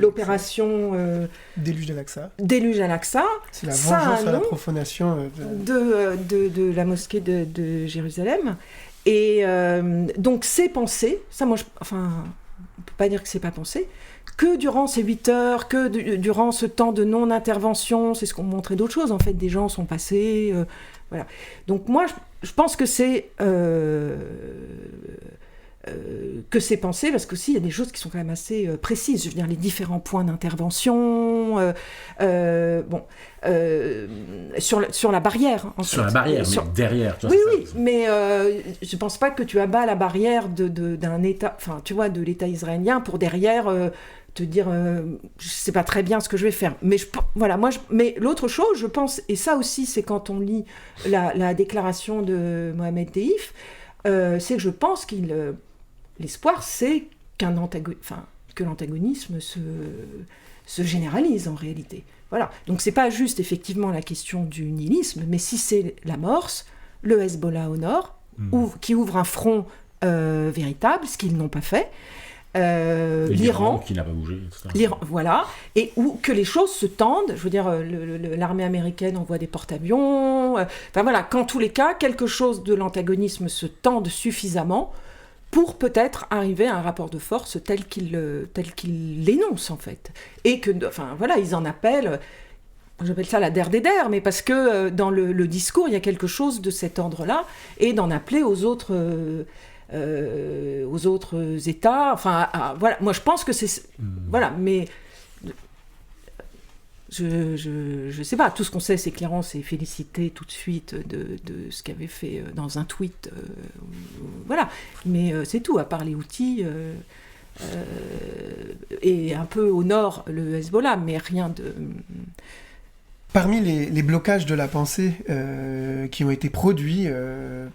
[SPEAKER 3] L'opération
[SPEAKER 1] Déluge d'Al-Aqsa.
[SPEAKER 3] Déluge d'Al-Aqsa.
[SPEAKER 1] C'est la vengeance à la profanation
[SPEAKER 3] de la mosquée de Jérusalem. Et donc, c'est pensé. Ça, moi, on ne peut pas dire que c'est pas pensé. Que durant ces 8 heures, durant ce temps de non-intervention, c'est ce qu'ont montré d'autres choses, en fait, des gens sont passés, voilà. Donc moi, je pense que c'est pensé, parce qu'aussi, il y a des choses qui sont quand même assez précises, je veux dire, les différents points d'intervention, sur la barrière, en fait.
[SPEAKER 4] Sur la barrière, mais derrière, tu vois.
[SPEAKER 3] Oui, mais je pense pas que tu abats la barrière d'un État, enfin, tu vois, de l'État israélien pour derrière te dire, je sais pas très bien ce que je vais faire. Mais mais l'autre chose, je pense, et ça aussi, c'est quand on lit la déclaration de Mohamed Deif, c'est que je pense l'espoir, c'est que l'antagonisme se généralise en réalité. Voilà. Donc c'est pas juste effectivement la question du nihilisme, mais si c'est l'amorce, le Hezbollah au nord, qui ouvre un front véritable, ce qu'ils n'ont pas fait, l'Iran
[SPEAKER 4] qui n'a pas bougé, etc.
[SPEAKER 3] L'Iran, voilà, et où que les choses se tendent. Je veux dire, l'armée américaine envoie des porte-avions. Qu'en tous les cas, quelque chose de l'antagonisme se tende suffisamment pour peut-être arriver à un rapport de force tel qu'il l'énonce, en fait. Et que, ils en appellent, j'appelle ça la der des der, mais parce que dans le discours, il y a quelque chose de cet ordre-là, et d'en appeler aux autres États, voilà. Moi, je pense que c'est... Voilà, mais... Je sais pas, tout ce qu'on sait, c'est que l'Iran s'est félicité tout de suite de ce qu'avait fait dans un tweet, voilà, mais c'est tout, à part les Houthis, et un peu au nord le Hezbollah, mais rien de...
[SPEAKER 1] Parmi les blocages de la pensée qui ont été produits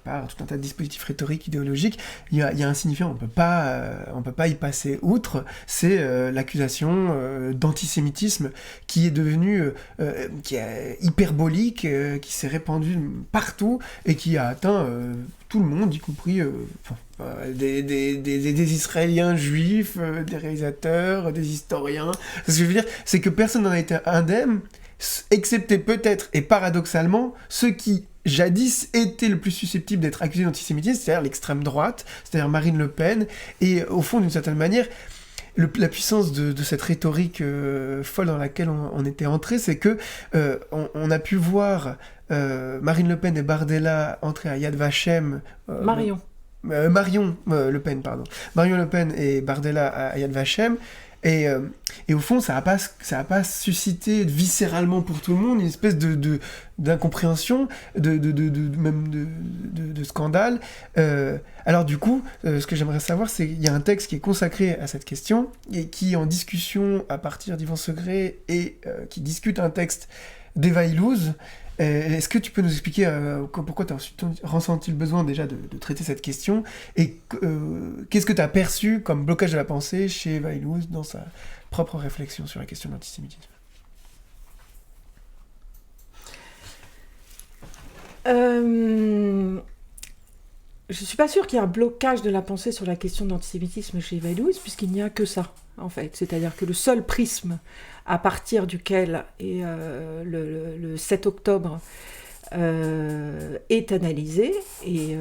[SPEAKER 1] par tout un tas de dispositifs rhétoriques, idéologiques, il y a un signifiant, on peut pas y passer outre, c'est l'accusation d'antisémitisme qui est devenu qui est hyperbolique, qui s'est répandu partout et qui a atteint tout le monde, y compris des Israéliens juifs, des réalisateurs, des historiens. Ce que je veux dire, c'est que personne n'en a été indemne, excepté peut-être, et paradoxalement, ceux qui jadis étaient le plus susceptibles d'être accusés d'antisémitisme, c'est-à-dire l'extrême droite, c'est-à-dire Marine Le Pen, et au fond, d'une certaine manière, la puissance de cette rhétorique folle dans laquelle on était entré, c'est que on a pu voir Marine Le Pen et Bardella entrer à Yad Vashem. Marion Le Pen, pardon. Marion Le Pen et Bardella à Yad Vashem. Et au fond, ça a pas suscité viscéralement pour tout le monde une espèce d'incompréhension, de scandale. Alors du coup, ce que j'aimerais savoir, c'est qu'il y a un texte qui est consacré à cette question et qui est en discussion à partir d'Yvan Segré et qui discute un texte d'Eva Illouz. Est-ce que tu peux nous expliquer pourquoi tu as ressenti le besoin déjà de traiter cette question et qu'est-ce que tu as perçu comme blocage de la pensée chez Eva Illouz dans sa propre réflexion sur la question de l'antisémitisme?
[SPEAKER 3] je ne suis pas sûre qu'il y ait un blocage de la pensée sur la question de l'antisémitisme chez Eva-Louise, puisqu'il n'y a que ça, en fait. C'est-à-dire que le seul prisme à partir duquel, et le 7 octobre, est analysé, et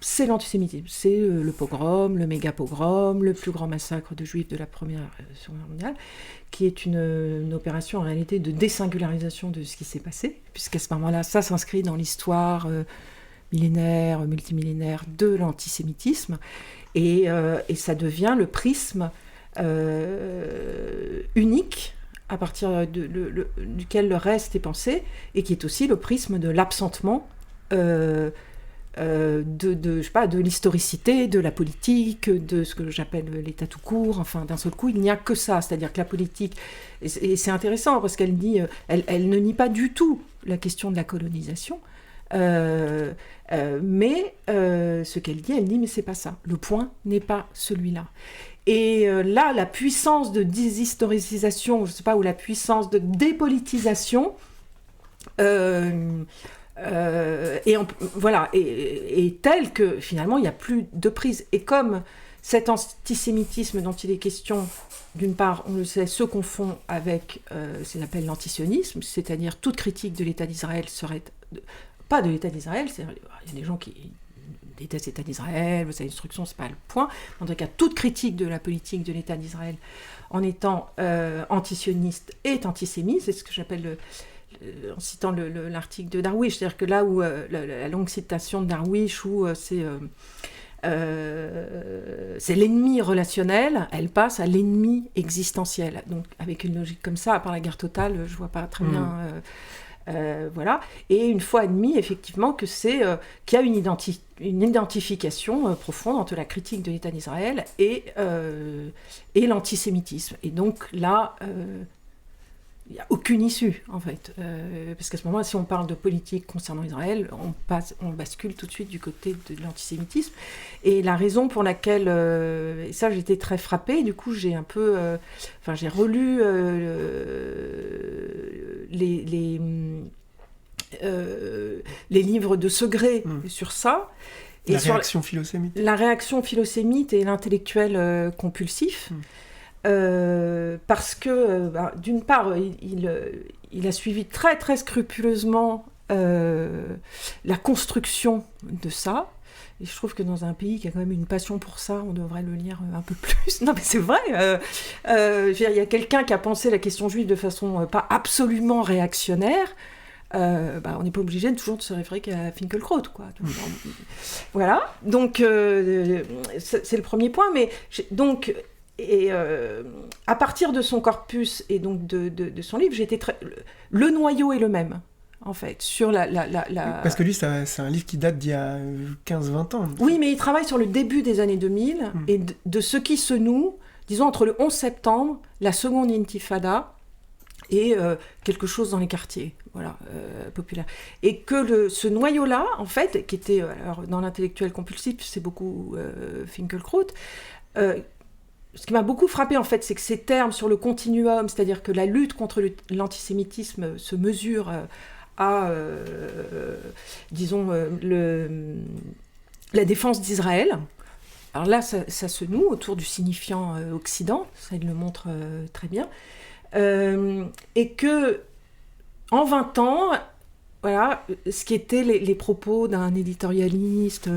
[SPEAKER 3] c'est l'antisémitisme. C'est le pogrom, le méga-pogrom, le plus grand massacre de juifs de la Première Guerre mondiale, qui est une opération en réalité de désingularisation de ce qui s'est passé, puisqu'à ce moment-là, ça s'inscrit dans l'histoire millénaire, multimillénaire de l'antisémitisme, et ça devient le prisme unique à partir duquel le reste est pensé, et qui est aussi le prisme de l'absentement de l'historicité, de la politique, de ce que j'appelle l'état tout court. Enfin, d'un seul coup, il n'y a que ça. C'est-à-dire que la politique, et c'est intéressant parce qu'elle dit, elle ne nie pas du tout la question de la colonisation, mais ce qu'elle dit, mais c'est pas ça. Le point n'est pas celui-là. Et là, la puissance de déshistoricisation, je sais pas, ou la puissance de dépolitisation, est telle que finalement il n'y a plus de prise. Et comme cet antisémitisme dont il est question, d'une part, on le sait, se confond avec ce qu'on appelle l'antisionisme, c'est-à-dire toute critique de l'État d'Israël serait... Pas de l'État d'Israël, il y a des gens qui détestent l'État d'Israël, sa destruction, c'est pas le point. En tout cas, toute critique de la politique de l'État d'Israël en étant antisioniste est antisémite, c'est ce que j'appelle en citant l'article de Darwish, c'est-à-dire que là où la longue citation de Darwish où c'est l'ennemi relationnel, elle passe à l'ennemi existentiel. Donc avec une logique comme ça, à part la guerre totale, je vois pas très bien. Voilà. Et une fois admis effectivement que qu'il y a une identification profonde entre la critique de l'État d'Israël et l'antisémitisme. Et donc là, il n'y a aucune issue, en fait. Parce qu'à ce moment-là, si on parle de politique concernant Israël, on bascule tout de suite du côté de l'antisémitisme. Et la raison pour laquelle... et ça, j'étais très frappée. Du coup, j'ai un peu... j'ai relu les livres de Segré sur ça. Et
[SPEAKER 1] la réaction philosémite.
[SPEAKER 3] La réaction philosémite et l'intellectuel compulsif. Parce que, d'une part, il a suivi très très scrupuleusement la construction de ça, et je trouve que dans un pays qui a quand même une passion pour ça, on devrait le lire un peu plus. Non mais c'est vrai, il y a quelqu'un qui a pensé la question juive de façon pas absolument réactionnaire. On n'est pas obligé toujours de se référer qu'à Finkielkraut, quoi. Voilà, donc c'est le premier point, mais donc... Et à partir de son corpus et donc de son livre, le noyau est le même, en fait, sur la...
[SPEAKER 1] Parce que lui, c'est un livre qui date d'il y a 15-20 ans.
[SPEAKER 3] Oui, mais il travaille sur le début des années 2000 et de ce qui se noue, disons, entre le 11 septembre, la seconde intifada et quelque chose dans les quartiers, voilà, populaires. Et que ce noyau-là, en fait, qui était, alors, dans l'intellectuel compulsif, c'est beaucoup Finkielkraut, ce qui m'a beaucoup frappé, en fait, c'est que ces termes sur le continuum, c'est-à-dire que la lutte contre l'antisémitisme se mesure à, disons, la défense d'Israël. Alors là, ça se noue autour du signifiant Occident, ça il le montre très bien, et que, en 20 ans, voilà, ce qui étaient les propos d'un éditorialiste...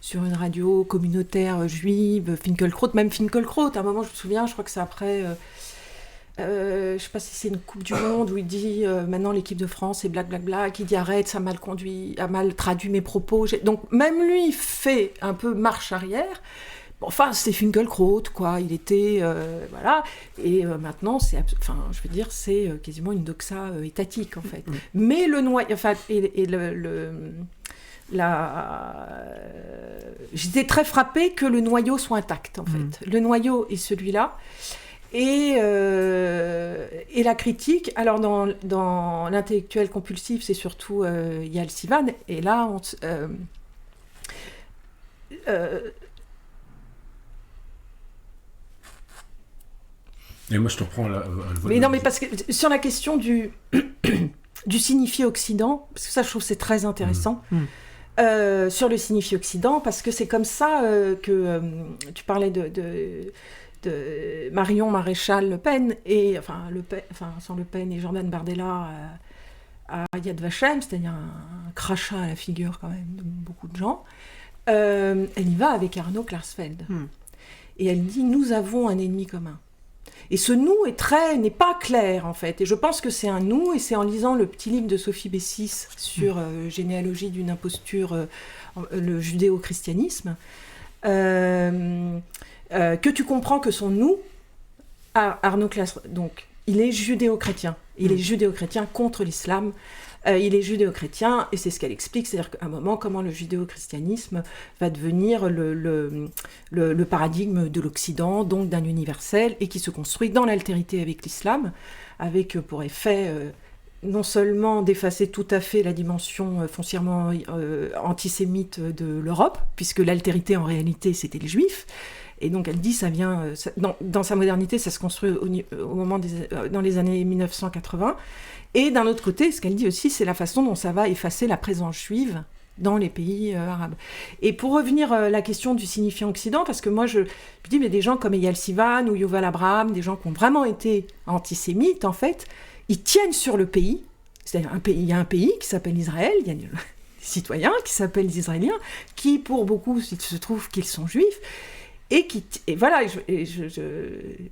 [SPEAKER 3] sur une radio communautaire juive, Finkielkraut, même Finkielkraut, à un moment je me souviens, je crois que c'est après, je sais pas si c'est une Coupe du Monde, où il dit maintenant l'équipe de France est black, il dit arrête, ça a mal traduit mes propos, donc même lui fait un peu marche arrière, enfin c'était Finkielkraut, quoi, il était, voilà, et maintenant c'est quasiment une doxa étatique, en fait. Mais le noyau, enfin, j'étais très frappée que le noyau soit intact, en fait. Le noyau est celui-là. Et la critique, alors dans l'intellectuel compulsif, c'est surtout Yael Sivan, et là,
[SPEAKER 4] et moi, je te reprends
[SPEAKER 3] mais non, mais parce que sur la question du signifié Occident, parce que ça, je trouve c'est très intéressant. sur le signifié Occident, parce que c'est comme ça que tu parlais de Marion Maréchal Le Pen, et, sans Le Pen et Jordan Bardella à Yad Vashem, c'est-à-dire un crachat à la figure quand même de beaucoup de gens. Elle y va avec Arnaud Klarsfeld. Et elle dit « Nous avons un ennemi commun ». Et ce « nous » n'est pas clair, en fait. Et je pense que c'est un « nous », et c'est en lisant le petit livre de Sophie Bessis sur Généalogie d'une imposture, le judéo-christianisme, que tu comprends que son « nous », Arnaud Klarsfeld, donc, il est judéo-chrétien. Il est judéo-chrétien contre l'islam. Il est judéo-chrétien, et c'est ce qu'elle explique, c'est-à-dire qu'à un moment, comment le judéo-christianisme va devenir le paradigme de l'Occident, donc d'un universel, et qui se construit dans l'altérité avec l'islam, avec pour effet non seulement d'effacer tout à fait la dimension foncièrement antisémite de l'Europe, puisque l'altérité en réalité c'était les Juifs, et donc elle dit ça vient dans sa modernité, ça se construit au moment dans les années 1980. Et d'un autre côté, ce qu'elle dit aussi, c'est la façon dont ça va effacer la présence juive dans les pays arabes. Et pour revenir à la question du signifiant Occident, parce que moi je dis, mais des gens comme Eyal Sivan ou Yuval Abraham, des gens qui ont vraiment été antisémites, en fait, ils tiennent sur le pays. C'est-à-dire il y a un pays qui s'appelle Israël, il y a des citoyens qui s'appellent les Israéliens, qui pour beaucoup, il se trouve qu'ils sont juifs. Et voilà,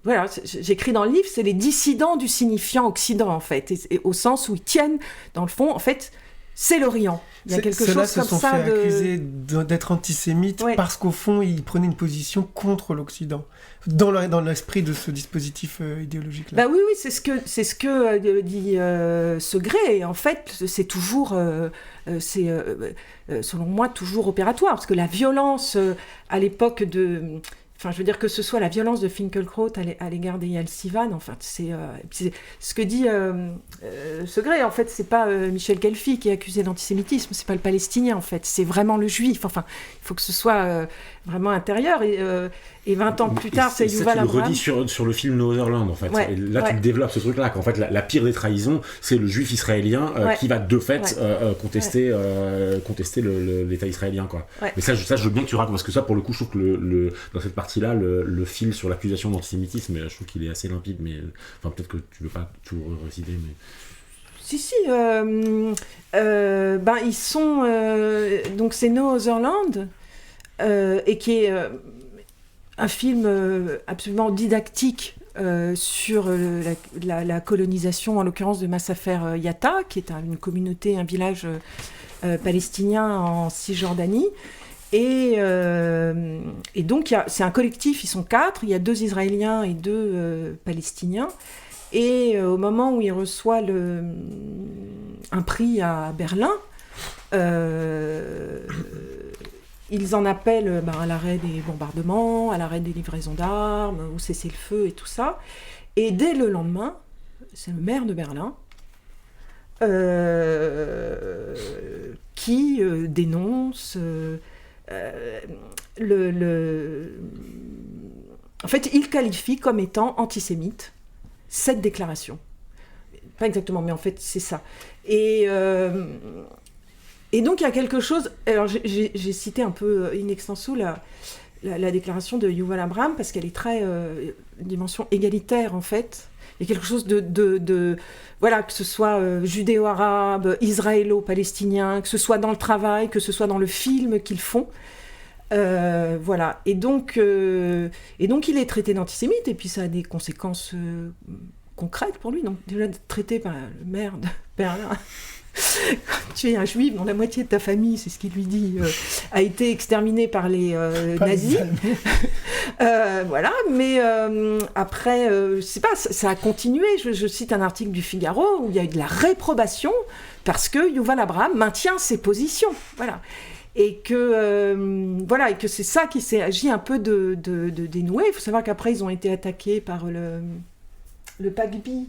[SPEAKER 3] voilà, j'écris dans le livre, c'est les dissidents du signifiant Occident, en fait, et au sens où ils tiennent, dans le fond, en fait, c'est l'Orient. Il y a quelque chose comme ça.
[SPEAKER 1] Ceux-là se sont fait accuser d'être antisémites parce qu'au fond, ils prenaient une position contre l'Occident, dans l'esprit de ce dispositif idéologique-là.
[SPEAKER 3] Bah oui, c'est ce que dit Segré. En fait, c'est toujours, selon moi, toujours opératoire, parce que la violence à l'époque de... Enfin, je veux dire que ce soit la violence de Finkielkraut à l'égard d'Eyal Sivan, enfin, c'est ce que dit Segré. En fait, c'est pas Michel Kelfi qui est accusé d'antisémitisme, c'est pas le Palestinien, en fait, c'est vraiment le Juif. Enfin, il faut que ce soit vraiment intérieur. Et 20 ans plus tard, c'est Yuval Abraham.
[SPEAKER 4] Tu le redis sur le film Northernland, en fait.
[SPEAKER 3] Ouais,
[SPEAKER 4] et là, tu développes ce truc-là, qu'en fait, la pire des trahisons, c'est le Juif israélien qui va de fait contester l'État israélien, quoi. Ouais. Mais ça, je veux bien que tu racontes, parce que ça, pour le coup, je trouve que dans cette partie-là, le fil sur l'accusation d'antisémitisme, je trouve qu'il est assez limpide, mais enfin, peut-être que tu veux pas tout reciter, mais...
[SPEAKER 3] Si, ils sont... donc, c'est Northernland, et qui est un film absolument didactique sur la colonisation, en l'occurrence de Massafer Yatta, qui est une communauté, un village palestinien en Cisjordanie. Et donc, c'est un collectif, ils sont 4, il y a 2 Israéliens et 2 Palestiniens. Et au moment où il reçoit un prix à Berlin, ils en appellent à l'arrêt des bombardements, à l'arrêt des livraisons d'armes, au cessez-le-feu et tout ça. Et dès le lendemain, c'est le maire de Berlin qui dénonce En fait, il qualifie comme étant antisémite cette déclaration. Pas exactement, mais en fait, c'est ça. Et donc, il y a quelque chose... Alors, j'ai cité un peu in extenso la déclaration de Yuval Abraham, parce qu'elle est très dimension égalitaire, en fait. Il y a quelque chose de voilà, que ce soit judéo-arabe, israélo-palestinien, que ce soit dans le travail, que ce soit dans le film qu'ils font. Voilà. Et donc, il est traité d'antisémite, et puis ça a des conséquences concrètes pour lui. Donc, déjà, traité par le maire de Berlin... Tu es un juif dont la moitié de ta famille, c'est ce qu'il lui dit, a été exterminée par les nazis. Voilà, mais après, je sais pas, ça a continué. Je cite un article du Figaro où il y a eu de la réprobation parce que Yuval Abraham maintient ses positions. Voilà. Et que c'est ça qui s'est agi un peu de dénouer. Il faut savoir qu'après, ils ont été attaqués par le PACBI.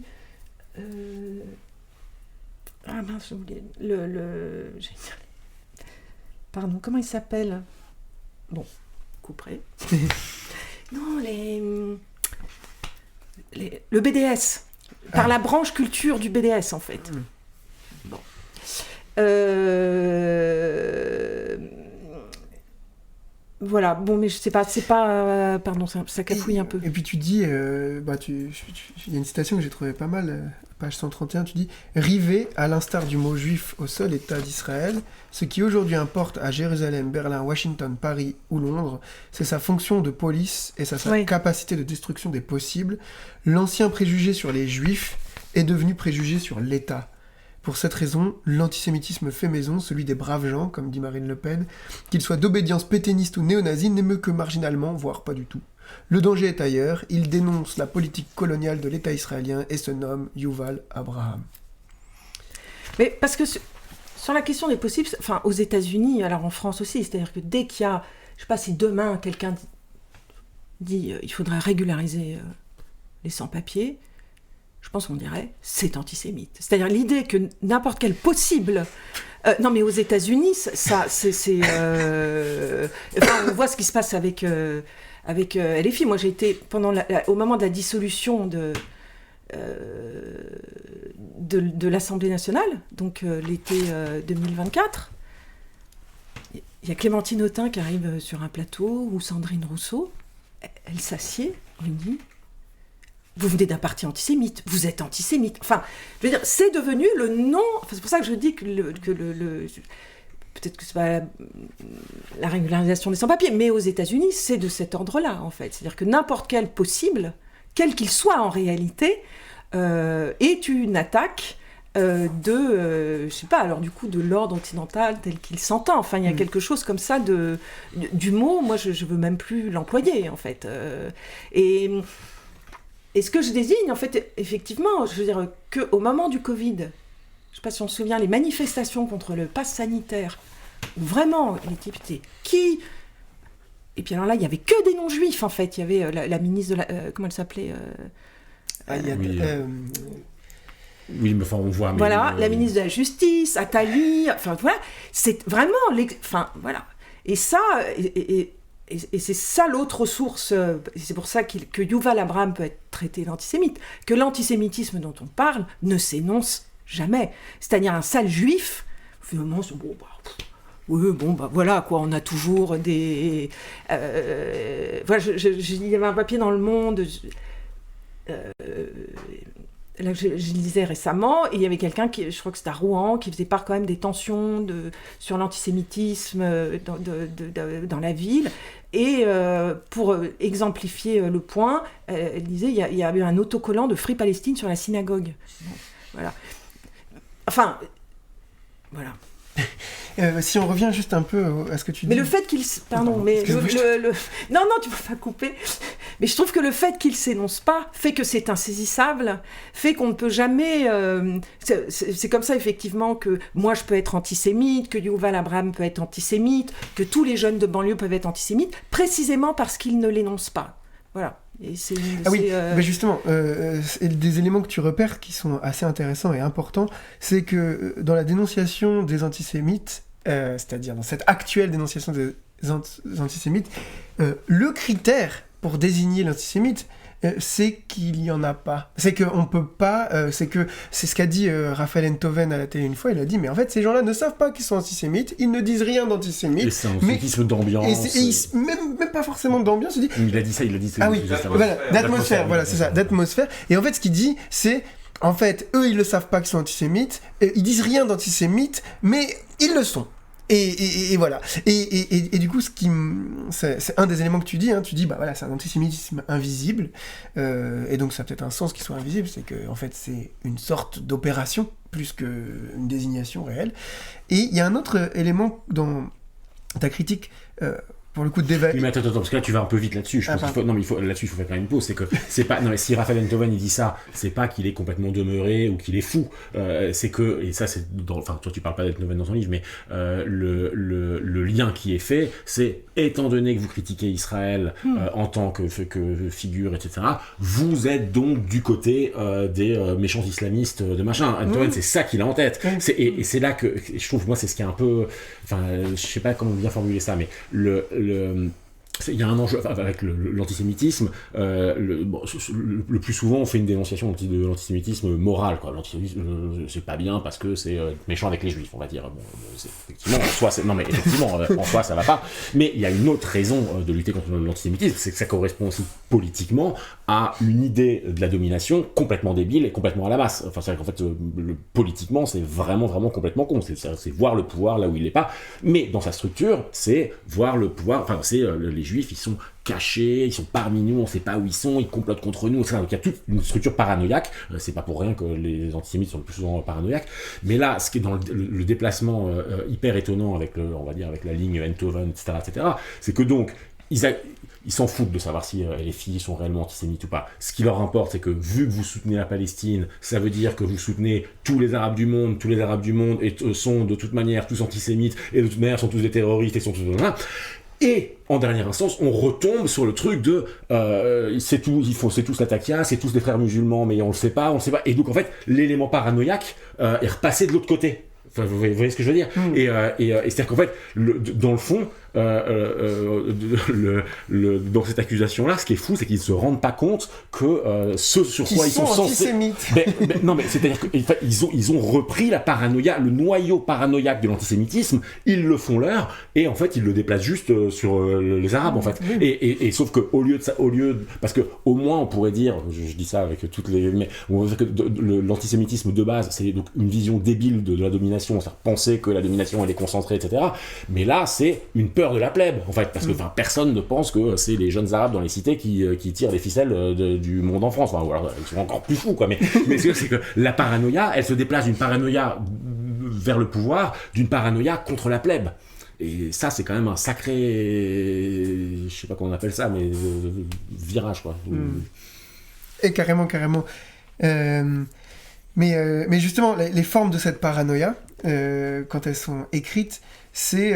[SPEAKER 3] Ah mince, j'ai oublié. Pardon, comment il s'appelle ? Bon, couperai. Non, le BDS. Par la branche culture du BDS, en fait. Bon. Voilà, bon, mais je sais pas, c'est pas... pardon, ça cafouille un peu.
[SPEAKER 1] Et puis tu dis, il y a une citation que j'ai trouvée pas mal, page 131, tu dis « Rivé, à l'instar du mot juif au seul État d'Israël, ce qui aujourd'hui importe à Jérusalem, Berlin, Washington, Paris ou Londres, c'est sa fonction de police et sa capacité de destruction des possibles. L'ancien préjugé sur les juifs est devenu préjugé sur l'État. Pour cette raison, l'antisémitisme fait maison, celui des braves gens, comme dit Marine Le Pen, qu'il soit d'obédience pétainiste ou néo-nazi, n'émeut que marginalement, voire pas du tout. Le danger est ailleurs, il dénonce la politique coloniale de l'État israélien et se nomme Yuval Abraham. »
[SPEAKER 3] Mais parce que sur la question des possibles, enfin aux États-Unis, alors en France aussi, c'est-à-dire que dès qu'il y a, je sais pas si demain quelqu'un dit il faudrait régulariser les sans-papiers, je pense qu'on dirait c'est antisémite. C'est-à-dire l'idée que n'importe quel possible. Non, mais aux États-Unis, ça c'est. Enfin, on voit ce qui se passe avec LFI. Moi, j'ai été au moment de la dissolution de l'Assemblée nationale, donc l'été 2024. Il y a Clémentine Autain qui arrive sur un plateau, ou Sandrine Rousseau. Elle s'assied, on lui dit « Vous venez d'un parti antisémite, vous êtes antisémite. » Enfin, je veux dire, c'est devenu le nom... Enfin, c'est pour ça que je dis que peut-être que c'est pas la régularisation des sans-papiers, mais aux États-Unis, c'est de cet ordre-là, en fait. C'est-à-dire que n'importe quel possible, quel qu'il soit en réalité, est une attaque je sais pas, alors du coup, de l'ordre occidental tel qu'il s'entend. Enfin, il y a quelque chose comme ça du mot, moi, je veux même plus l'employer, en fait. Et ce que je désigne, en fait, effectivement, je veux dire qu'au moment du Covid, je sais pas si on se souvient, les manifestations contre le pass sanitaire, où vraiment, les types étaient qui... Et puis alors là, il y avait que des non-juifs, en fait. Il y avait la ministre de la... comment elle s'appelait
[SPEAKER 4] Oui, mais enfin, on voit...
[SPEAKER 3] Voilà, la ministre de la Justice, Attali... Enfin, voilà, c'est vraiment... Enfin, voilà. Et ça... Et c'est ça l'autre source, c'est pour ça que Yuval Abraham peut être traité d'antisémite, que l'antisémitisme dont on parle ne s'énonce jamais. C'est-à-dire un sale juif, finalement, c'est bon, voilà, quoi, on a toujours des... voilà, il y avait un papier dans Le Monde... là, je lisais récemment, et il y avait quelqu'un, je crois que c'était à Rouen, qui faisait part quand même des tensions sur l'antisémitisme dans la ville. Et pour exemplifier le point, elle disait il y a eu un autocollant de Free Palestine sur la synagogue. Bon, voilà. Enfin, voilà.
[SPEAKER 1] Si on revient juste un peu à ce que tu dis...
[SPEAKER 3] Mais le fait qu'il... Pardon, mais Non, tu ne peux pas couper. Mais je trouve que le fait qu'il ne s'énonce pas fait que c'est insaisissable, fait qu'on ne peut jamais... C'est comme ça, effectivement, que moi, je peux être antisémite, que Yuval Abraham peut être antisémite, que tous les jeunes de banlieue peuvent être antisémites, précisément parce qu'ils ne l'énoncent pas. Voilà. Et
[SPEAKER 1] mais justement, des éléments que tu repères qui sont assez intéressants et importants, c'est que dans la dénonciation des antisémites, c'est-à-dire dans cette actuelle dénonciation des antisémites, le critère pour désigner l'antisémite, c'est qu'il n'y en a pas. C'est qu'on peut pas... c'est ce qu'a dit Raphaël Enthoven à la télé une fois, il a dit, mais en fait, ces gens-là ne savent pas qu'ils sont antisémites, ils ne disent rien d'antisémite.
[SPEAKER 4] Et c'est un antisémitisme d'ambiance.
[SPEAKER 1] Et même pas forcément d'ambiance, il dit...
[SPEAKER 4] Il a dit ça.
[SPEAKER 1] Ah oui, voilà, d'atmosphère, voilà, c'est ça, d'atmosphère. Et en fait, ce qu'il dit, c'est... En fait, eux, ils ne savent pas qu'ils sont antisémites, ils disent rien d'antisémite, mais ils le sont. Et voilà. Et du coup, c'est un des éléments que tu dis. Hein, tu dis, bah voilà, c'est un antisémitisme invisible. Et donc, ça a peut-être un sens qu'il soit invisible. C'est que, en fait, c'est une sorte d'opération plus qu'une désignation réelle. Et il y a un autre élément dans ta critique. Pour le coup
[SPEAKER 4] Oui, mais attends, parce que là tu vas un peu vite là-dessus. Là-dessus il faut faire quand même une pause. C'est que c'est pas. Non, mais si Raphaël Enthoven il dit ça, c'est pas qu'il est complètement demeuré ou qu'il est fou. C'est que, et ça c'est enfin toi tu parles pas d'Enthoven dans ton livre, mais le lien qui est fait, c'est étant donné que vous critiquez Israël en tant que figure, etc. Vous êtes donc du côté des méchants islamistes de machin. Enthoven c'est ça qu'il a en tête. Et c'est là que je trouve moi c'est ce qui est un peu. Enfin, je sais pas comment bien formuler ça, mais il y a un enjeu avec l'antisémitisme. Le plus souvent, on fait une dénonciation de l'antisémitisme moral. L'antisémitisme, c'est pas bien parce que c'est méchant avec les juifs, on va dire. Effectivement, en soi, ça va pas. Mais il y a une autre raison de lutter contre l'antisémitisme, c'est que ça correspond aussi politiquement à une idée de la domination complètement débile et complètement à la masse. Enfin, c'est-à-dire qu'en fait, politiquement, c'est vraiment complètement con. C'est voir le pouvoir là où il n'est pas. Mais dans sa structure, c'est voir le pouvoir. Enfin, c'est les Juifs, ils sont cachés, ils sont parmi nous, on ne sait pas où ils sont, ils complotent contre nous, etc. Donc il y a toute une structure paranoïaque. C'est pas pour rien que les antisémites sont le plus souvent paranoïaques. Mais là, ce qui est dans le déplacement hyper étonnant avec on va dire avec la ligne Enthoven, etc., c'est que donc ils s'en foutent de savoir si les filles sont réellement antisémites ou pas. Ce qui leur importe, c'est que vu que vous soutenez la Palestine, ça veut dire que vous soutenez tous les Arabes du monde sont de toute manière tous antisémites, et de toute manière sont tous des terroristes, et sont tous... Et en dernière instance, on retombe sur le truc de c'est tous la taquia, c'est tous des frères musulmans, mais on le sait pas. Et donc en fait, l'élément paranoïaque est repassé de l'autre côté. Enfin, vous voyez ce que je veux dire. Et c'est-à-dire qu'en fait, dans le fond, dans cette accusation-là, ce qui est fou, c'est qu'ils ne se rendent pas compte que ce sur quoi ils sont censés... Non, mais c'est-à-dire qu'ils ont repris la paranoïa, le noyau paranoïaque de l'antisémitisme, ils le font leur, et en fait, ils le déplacent juste sur les Arabes, en fait. Et sauf qu'au lieu de ça, parce que au moins, on pourrait dire, je dis ça avec toutes les... Mais on va dire que l'antisémitisme de base, c'est donc une vision débile de la domination, c'est-à-dire penser que la domination, elle est concentrée, etc. Mais là, c'est une peur de la plèbe, en fait, parce que personne ne pense que c'est les jeunes arabes dans les cités qui tirent les ficelles du monde en France. Enfin, ou alors, ils sont encore plus fous, quoi. Mais c'est que la paranoïa, elle se déplace d'une paranoïa vers le pouvoir, d'une paranoïa contre la plèbe. Et ça, c'est quand même un sacré... Je sais pas comment on appelle ça, mais virage, quoi.
[SPEAKER 1] Et carrément. Mais justement, les formes de cette paranoïa, quand elles sont écrites, c'est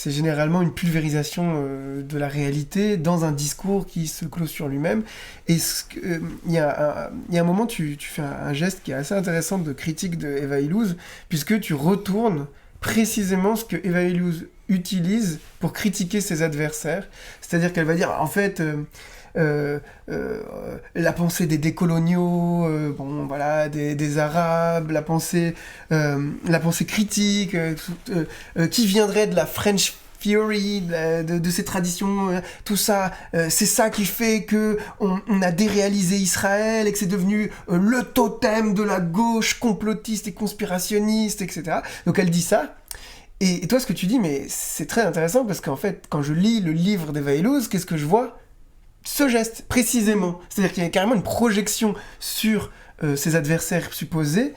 [SPEAKER 1] généralement une pulvérisation de la réalité dans un discours qui se clôt sur lui-même. Et il y a un moment, tu fais un geste qui est assez intéressant de critique de Eva Illouz, puisque tu retournes précisément ce que Eva Illouz utilise pour critiquer ses adversaires. C'est-à-dire qu'elle va dire, en fait... la pensée des décoloniaux, des Arabes, la pensée critique, qui viendrait de la French Theory, de ces traditions, tout ça, c'est ça qui fait que on a déréalisé Israël et que c'est devenu le totem de la gauche complotiste et conspirationniste, etc. Donc elle dit ça. Et toi, ce que tu dis, mais c'est très intéressant parce qu'en fait, quand je lis le livre d'Eva Illouz, qu'est-ce que je vois ? Ce geste, précisément. C'est-à-dire qu'il y a carrément une projection sur ses adversaires supposés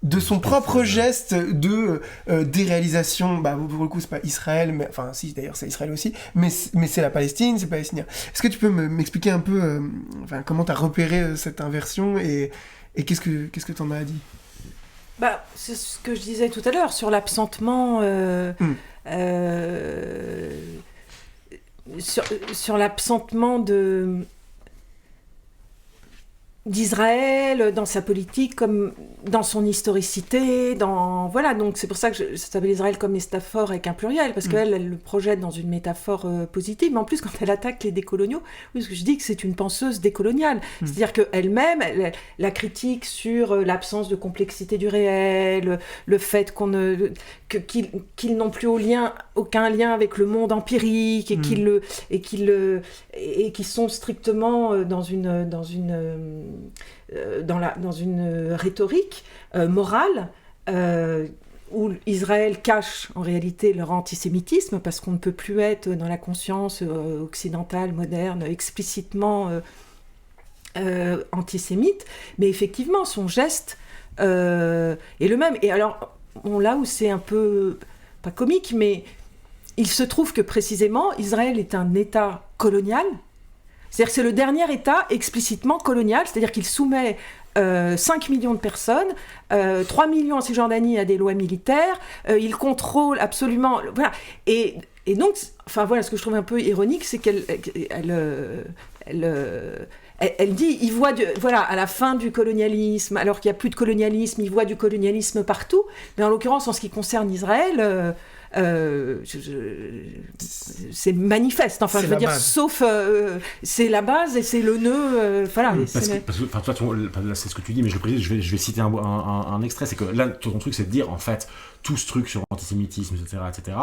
[SPEAKER 1] de son propre geste de déréalisation. Pour le coup, c'est pas Israël, mais enfin, si, d'ailleurs, c'est Israël aussi, mais c'est la Palestine, c'est palestinien. Est-ce que tu peux m'expliquer un peu comment tu as repéré cette inversion et qu'est-ce que tu en as dit ?
[SPEAKER 3] C'est ce que je disais tout à l'heure sur l'absentement. Sur l'absentement d'Israël dans sa politique, comme dans son historicité, donc c'est pour ça que ça s'appelle Israël comme métaphore avec un pluriel, parce qu'elle le projette dans une métaphore positive, mais en plus quand elle attaque les décoloniaux, oui, parce que je dis que c'est une penseuse décoloniale, c'est-à-dire qu'elle-même, la critique sur l'absence de complexité du réel, le fait qu'ils n'ont plus aucun lien avec le monde empirique, et qu'ils sont strictement dans une rhétorique morale où Israël cache en réalité leur antisémitisme parce qu'on ne peut plus être dans la conscience occidentale, moderne, explicitement antisémite, mais effectivement son geste est le même. Et alors, là où c'est un peu, pas comique, mais il se trouve que précisément Israël est un État colonial. C'est-à-dire que c'est le dernier État explicitement colonial, c'est-à-dire qu'il soumet 5 millions de personnes, 3 millions en Cisjordanie à des lois militaires, il contrôle absolument... Voilà. Et donc, ce que je trouve un peu ironique, c'est qu'elle dit, il voit à la fin du colonialisme, alors qu'il n'y a plus de colonialisme, il voit du colonialisme partout, mais en l'occurrence, en ce qui concerne Israël... c'est manifeste. Enfin,
[SPEAKER 1] C'est
[SPEAKER 3] je veux
[SPEAKER 1] la
[SPEAKER 3] dire,
[SPEAKER 1] base.
[SPEAKER 3] sauf c'est la base et c'est le nœud. Voilà.
[SPEAKER 4] Parce que enfin, toi, là, c'est ce que tu dis, mais je le précise, je vais citer un extrait. C'est que là, ton truc, c'est de dire, en fait, tout ce truc sur l'antisémitisme, etc.,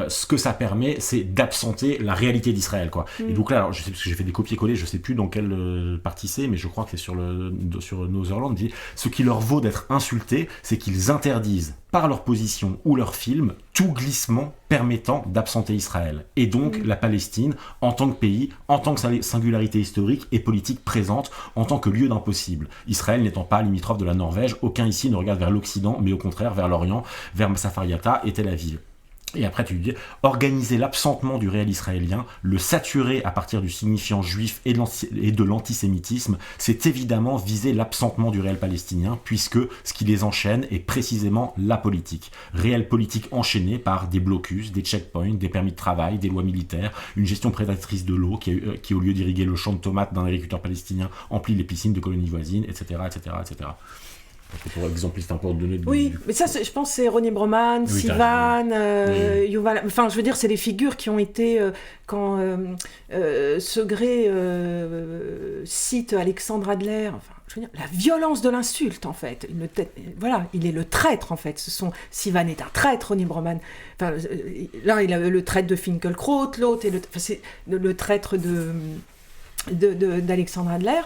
[SPEAKER 4] ce que ça permet, c'est d'absenter la réalité d'Israël, quoi. Et donc là, alors, je sais, parce que j'ai fait des copier-coller, je sais plus dans quelle partie c'est, mais je crois que c'est sur Notherland, dit ce qui leur vaut d'être insultés, c'est qu'ils interdisent par leur position ou leur film tout glissement permettant d'absenter Israël. Et donc la Palestine, en tant que pays, en tant que singularité historique et politique présente, en tant que lieu d'impossible. Israël n'étant pas limitrophe de la Norvège, aucun ici ne regarde vers l'Occident, mais au contraire vers l'Orient, vers Safariata et Tel Aviv. Et après, tu dis, organiser l'absentement du réel israélien, le saturer à partir du signifiant juif et de l'antisémitisme, c'est évidemment viser l'absentement du réel palestinien, puisque ce qui les enchaîne est précisément la politique. Réelle politique enchaînée par des blocus, des checkpoints, des permis de travail, des lois militaires, une gestion prédatrice de l'eau qui au lieu d'irriguer le champ de tomates d'un agriculteur palestinien, emplit les piscines de colonies voisines, etc., etc., etc. Pour exemple, c'est un peu donné.
[SPEAKER 3] Oui, mais ça, je pense, c'est Ronnie Broman,
[SPEAKER 4] Oui,
[SPEAKER 3] Sivan, Yuval. Enfin, je veux dire, c'est les figures qui ont été quand Segré cite Alexandre Adler. Enfin, je veux dire, la violence de l'insulte, en fait. Voilà, il est le traître, en fait. Sivan est un traître, Ronnie Broman. Enfin, là, il a le traître de Finkelkraut, l'autre est c'est le traître d'Alexandre Adler.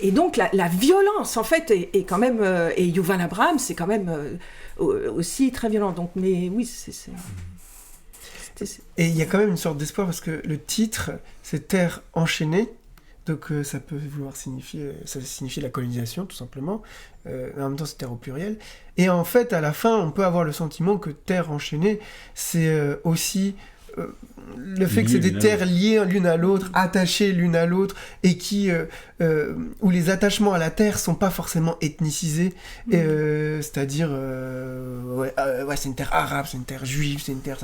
[SPEAKER 3] Et donc la violence en fait est quand même et Yuval Abraham c'est quand même aussi très violent. Donc mais oui
[SPEAKER 1] Et il y a quand même une sorte d'espoir parce que le titre c'est Terre enchaînée, donc ça peut vouloir signifier la colonisation tout simplement. Mais en même temps c'est terre au pluriel. Et en fait à la fin on peut avoir le sentiment que Terre enchaînée c'est aussi le fait que c'est des terres liées l'une à l'autre, attachées l'une à l'autre, et où les attachements à la terre sont pas forcément ethnicisés, c'est-à-dire c'est une terre arabe, c'est une terre juive, c'est une terre...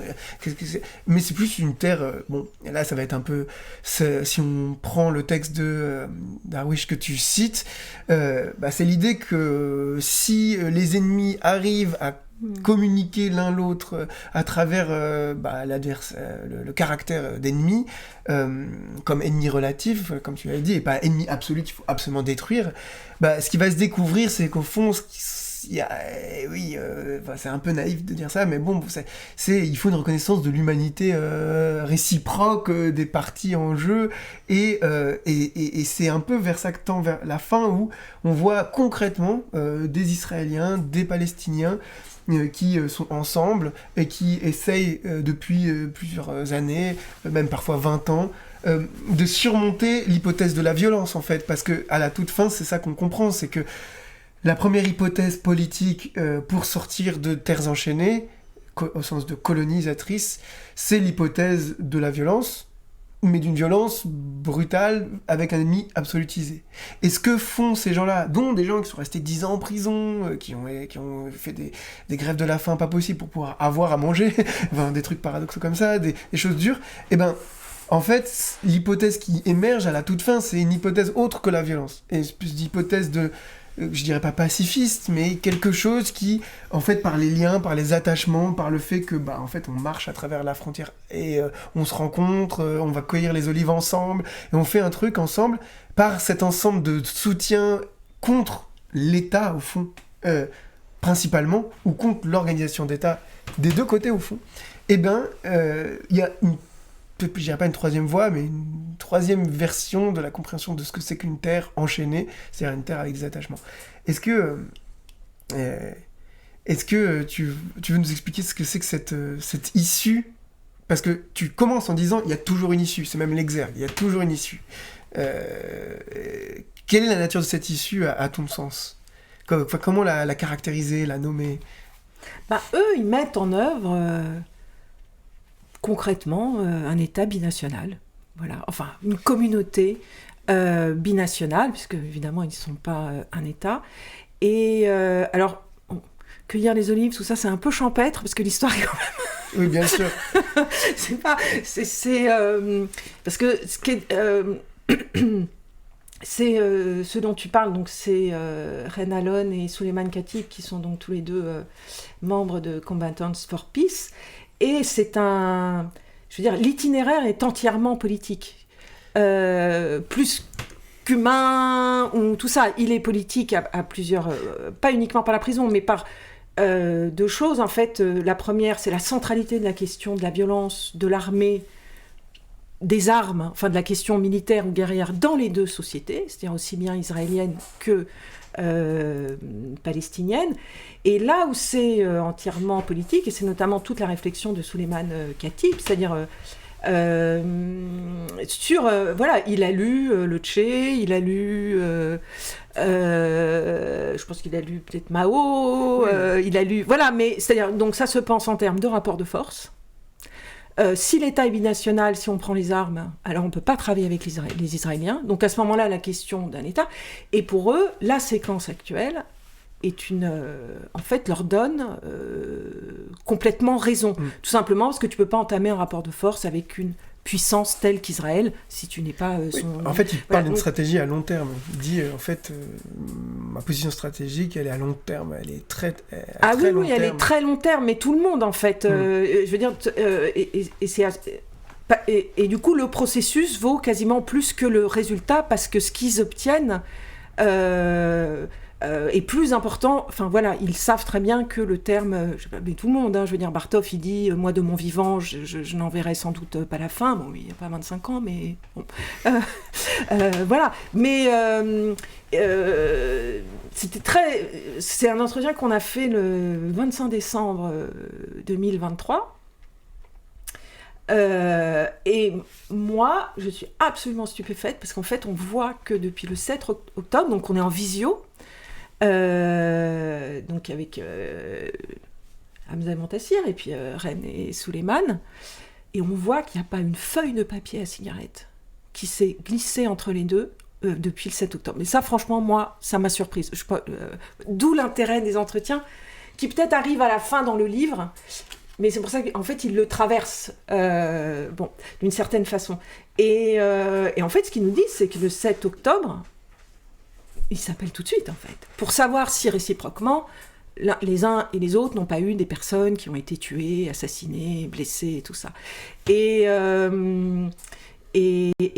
[SPEAKER 1] Mais c'est plus une terre... bon, là ça va être un peu... Si on prend le texte de Darwish que tu cites, c'est l'idée que si les ennemis arrivent à communiquer l'un l'autre à travers le caractère d'ennemi comme ennemi relatif, comme tu l'as dit, et pas ennemi absolu qu'il faut absolument détruire, ce qui va se découvrir, c'est qu'au fond, c'est un peu naïf de dire ça, mais bon, il faut une reconnaissance de l'humanité réciproque des parties en jeu, et c'est un peu vers ça que tend vers la fin, où on voit concrètement des Israéliens, des Palestiniens, qui sont ensemble et qui essayent depuis plusieurs années, même parfois 20 ans, de surmonter l'hypothèse de la violence en fait, parce que à la toute fin c'est ça qu'on comprend, c'est que la première hypothèse politique pour sortir de terres enchaînées, au sens de colonisatrice, c'est l'hypothèse de la violence, mais d'une violence brutale avec un ennemi absolutisé. Et ce que font ces gens-là, dont des gens qui sont restés 10 ans en prison, qui ont fait des grèves de la faim pas possibles pour pouvoir avoir à manger, enfin, des trucs paradoxaux comme ça, des choses dures, en fait, l'hypothèse qui émerge à la toute fin, c'est une hypothèse autre que la violence. Et une espèce d'hypothèse de... je dirais pas pacifiste, mais quelque chose qui, en fait, par les liens, par les attachements, par le fait que, en fait, on marche à travers la frontière et on se rencontre, on va cueillir les olives ensemble, et on fait un truc ensemble, par cet ensemble de soutien contre l'État, au fond, principalement, ou contre l'organisation d'État, des deux côtés, au fond, il y a je dirais pas une troisième voie, mais une troisième version de la compréhension de ce que c'est qu'une terre enchaînée, c'est-à-dire une terre avec des attachements. Est-ce que tu veux nous expliquer ce que c'est que cette issue ? Parce que tu commences en disant il y a toujours une issue, c'est même l'exergue, il y a toujours une issue. Quelle est la nature de cette issue à ton sens ? Comment la caractériser, la nommer ?
[SPEAKER 3] Eux, ils mettent en œuvre... concrètement un État binational, voilà, enfin une communauté binationale, puisque évidemment ils ne sont pas un État. Et alors, cueillir les olives, tout ça, c'est un peu champêtre, parce que l'histoire est quand même...
[SPEAKER 1] Oui, bien sûr.
[SPEAKER 3] parce que ce qui est... c'est ce dont tu parles, donc c'est Ren Alon et Suleiman Khatib, qui sont donc tous les deux membres de Combatants for Peace. Et c'est un... Je veux dire, l'itinéraire est entièrement politique. Plus qu'humain, ou tout ça. Il est politique à plusieurs... pas uniquement par la prison, mais par deux choses. En fait, la première, c'est la centralité de la question de la violence, de l'armée, des armes, enfin de la question militaire ou guerrière dans les deux sociétés, c'est-à-dire aussi bien israélienne que palestinienne. Et là où c'est entièrement politique, et c'est notamment toute la réflexion de Souleiman Khatib, c'est-à-dire sur... voilà, il a lu le Tché, il a lu... je pense qu'il a lu peut-être Mao, il a lu... Voilà, mais c'est-à-dire, donc ça se pense en termes de rapport de force. Si l'État est binational, si on prend les armes, alors on ne peut pas travailler avec les Israéliens. Donc à ce moment-là, la question d'un État. Et pour eux, la séquence actuelle est en fait, leur donne complètement raison. Tout simplement parce que tu ne peux pas entamer un rapport de force avec une puissance telle qu'Israël si tu n'es pas son...
[SPEAKER 1] Oui. En fait, il parle d'une stratégie à long terme. Il dit, en fait, ma position stratégique, elle est à long terme. Elle est très long terme.
[SPEAKER 3] Elle est très long terme, mais tout le monde, en fait. Je veux dire, et du coup, le processus vaut quasiment plus que le résultat, parce que ce qu'ils obtiennent est plus important. Enfin voilà, ils savent très bien que le terme, je sais pas, mais tout le monde, hein, je veux dire, Bartov, il dit, moi de mon vivant, je n'en verrai sans doute pas la fin. Bon, il n'y a pas 25 ans, mais bon. Voilà. Mais c'est un entretien qu'on a fait le 25 décembre 2023. Et moi, je suis absolument stupéfaite, parce qu'en fait, on voit que depuis le 7 octobre, donc on est en visio, donc avec Hamza Montassir et puis Ren et Souleiman, et on voit qu'il n'y a pas une feuille de papier à cigarette qui s'est glissée entre les deux depuis le 7 octobre. Mais ça, franchement, moi, ça m'a surprise. D'où l'intérêt des entretiens, qui peut-être arrivent à la fin dans le livre, mais c'est pour ça qu'en fait, il le traverse, d'une certaine façon. Et en fait, ce qu'il nous dit, c'est que le 7 octobre, il s'appelle tout de suite, en fait, pour savoir si réciproquement, les uns et les autres n'ont pas eu des personnes qui ont été tuées, assassinées, blessées, et tout ça. Et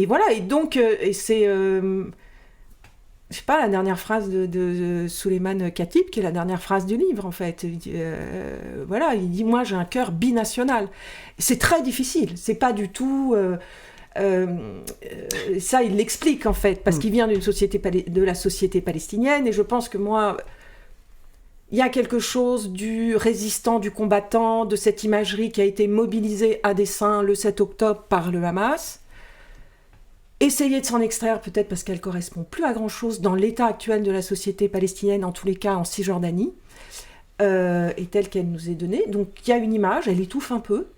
[SPEAKER 3] voilà, et donc, et c'est... je sais pas, la dernière phrase de Souleiman Khatib, qui est la dernière phrase du livre, en fait. Voilà, il dit « Moi, j'ai un cœur binational ». C'est très difficile, c'est pas du tout... ça, il l'explique, en fait, parce qu'il vient de la société palestinienne, et je pense que moi... Il y a quelque chose du résistant, du combattant, de cette imagerie qui a été mobilisée à dessein le 7 octobre par le Hamas. Essayer de s'en extraire, peut-être parce qu'elle ne correspond plus à grand-chose dans l'état actuel de la société palestinienne, en tous les cas en Cisjordanie, et telle qu'elle nous est donnée. Donc il y a une image, elle étouffe un peu.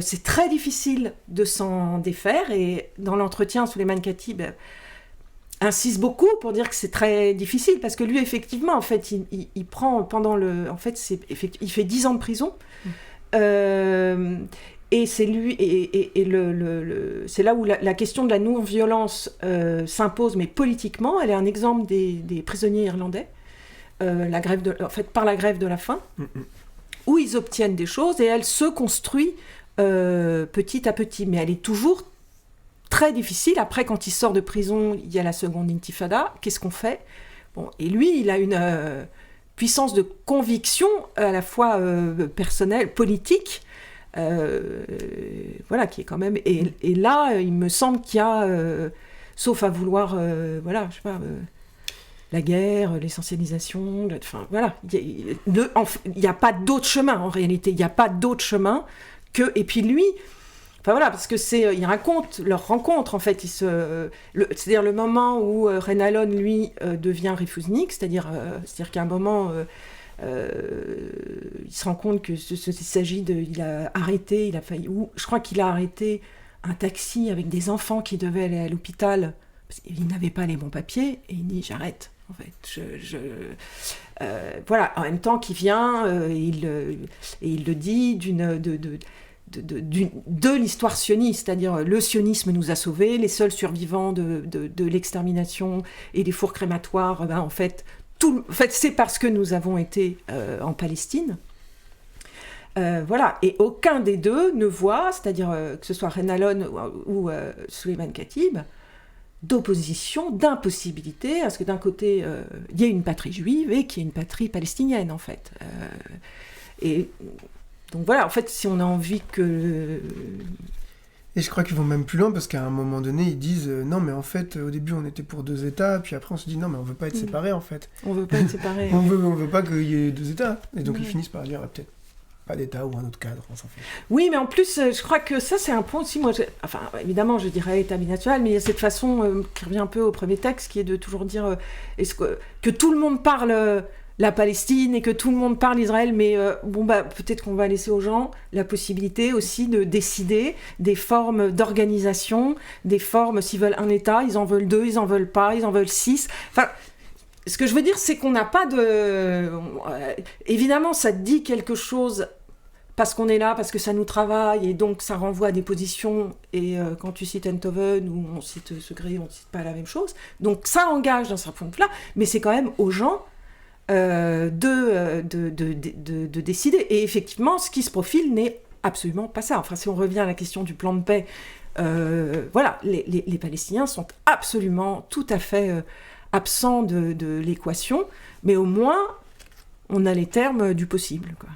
[SPEAKER 3] C'est très difficile de s'en défaire, et dans l'entretien, Souleiman Khatib insiste beaucoup pour dire que c'est très difficile, parce que lui, effectivement, en fait, il prend pendant le... En fait, il fait 10 ans de prison. Et c'est lui, c'est là où la question de la non-violence s'impose, mais politiquement, elle est un exemple des prisonniers irlandais, par la grève de la faim, où ils obtiennent des choses, et elle se construit petit à petit, mais elle est toujours très difficile. Après, quand il sort de prison, il y a la seconde intifada. Qu'est-ce qu'on fait ? Bon, et lui, il a une puissance de conviction à la fois personnelle, politique, voilà, qui est quand même... Et là, il me semble qu'il y a, sauf à vouloir, voilà, je sais pas... la guerre, l'essentialisation, enfin voilà, il n'y a pas d'autre chemin en réalité, il n'y a pas d'autre chemin que... Et puis lui... Enfin voilà, parce que il raconte leur rencontre, en fait. C'est-à-dire le moment où Ren Alon, lui, devient refouznik, c'est-à-dire qu'à un moment, il se rend compte qu'il s'agit de... Il a arrêté, il a failli... je crois qu'il a arrêté un taxi avec des enfants qui devaient aller à l'hôpital, parce qu'il n'avait pas les bons papiers, et il dit « j'arrête ». En fait, voilà, en même temps qu'il vient, et il le dit de l'histoire sioniste, c'est-à-dire le sionisme nous a sauvés, les seuls survivants de l'extermination et des fours crématoires, en fait, c'est parce que nous avons été en Palestine. Voilà, et aucun des deux ne voit, c'est-à-dire que ce soit Renalon ou Suleiman Khatib, d'opposition, d'impossibilité à ce que d'un côté, il y ait une patrie juive et qu'il y ait une patrie palestinienne, en fait. Et donc voilà, en fait, si on a envie que...
[SPEAKER 1] Et je crois qu'ils vont même plus loin parce qu'à un moment donné, ils disent non, mais en fait, au début, on était pour 2 États, puis après, on se dit non, mais on veut pas être séparés en fait.
[SPEAKER 3] On veut pas être séparés.
[SPEAKER 1] on veut pas qu'il y ait 2 États. Et donc, ils finissent par dire peut-être pas d'État ou un autre cadre, on s'en fait.
[SPEAKER 3] Oui, mais en plus, je crois que ça, c'est un point aussi. Moi, enfin, évidemment, je dirais État binational, mais il y a cette façon qui revient un peu au premier texte, qui est de toujours dire que tout le monde parle la Palestine et que tout le monde parle Israël, mais peut-être qu'on va laisser aux gens la possibilité aussi de décider des formes d'organisation, des formes, s'ils veulent un État, ils en veulent 2, ils en veulent pas, ils en veulent 6. Enfin, ce que je veux dire, c'est qu'on n'a pas de... évidemment, ça dit quelque chose parce qu'on est là, parce que ça nous travaille, et donc ça renvoie à des positions, et quand tu cites Enthoven ou on cite Segré, on ne cite pas la même chose. Donc ça engage dans ce point de vue-là, mais c'est quand même aux gens de décider. Et effectivement, ce qui se profile n'est absolument pas ça. Enfin, si on revient à la question du plan de paix, voilà, les Palestiniens sont absolument tout à fait absents de l'équation, mais au moins, on a les termes du possible, quoi.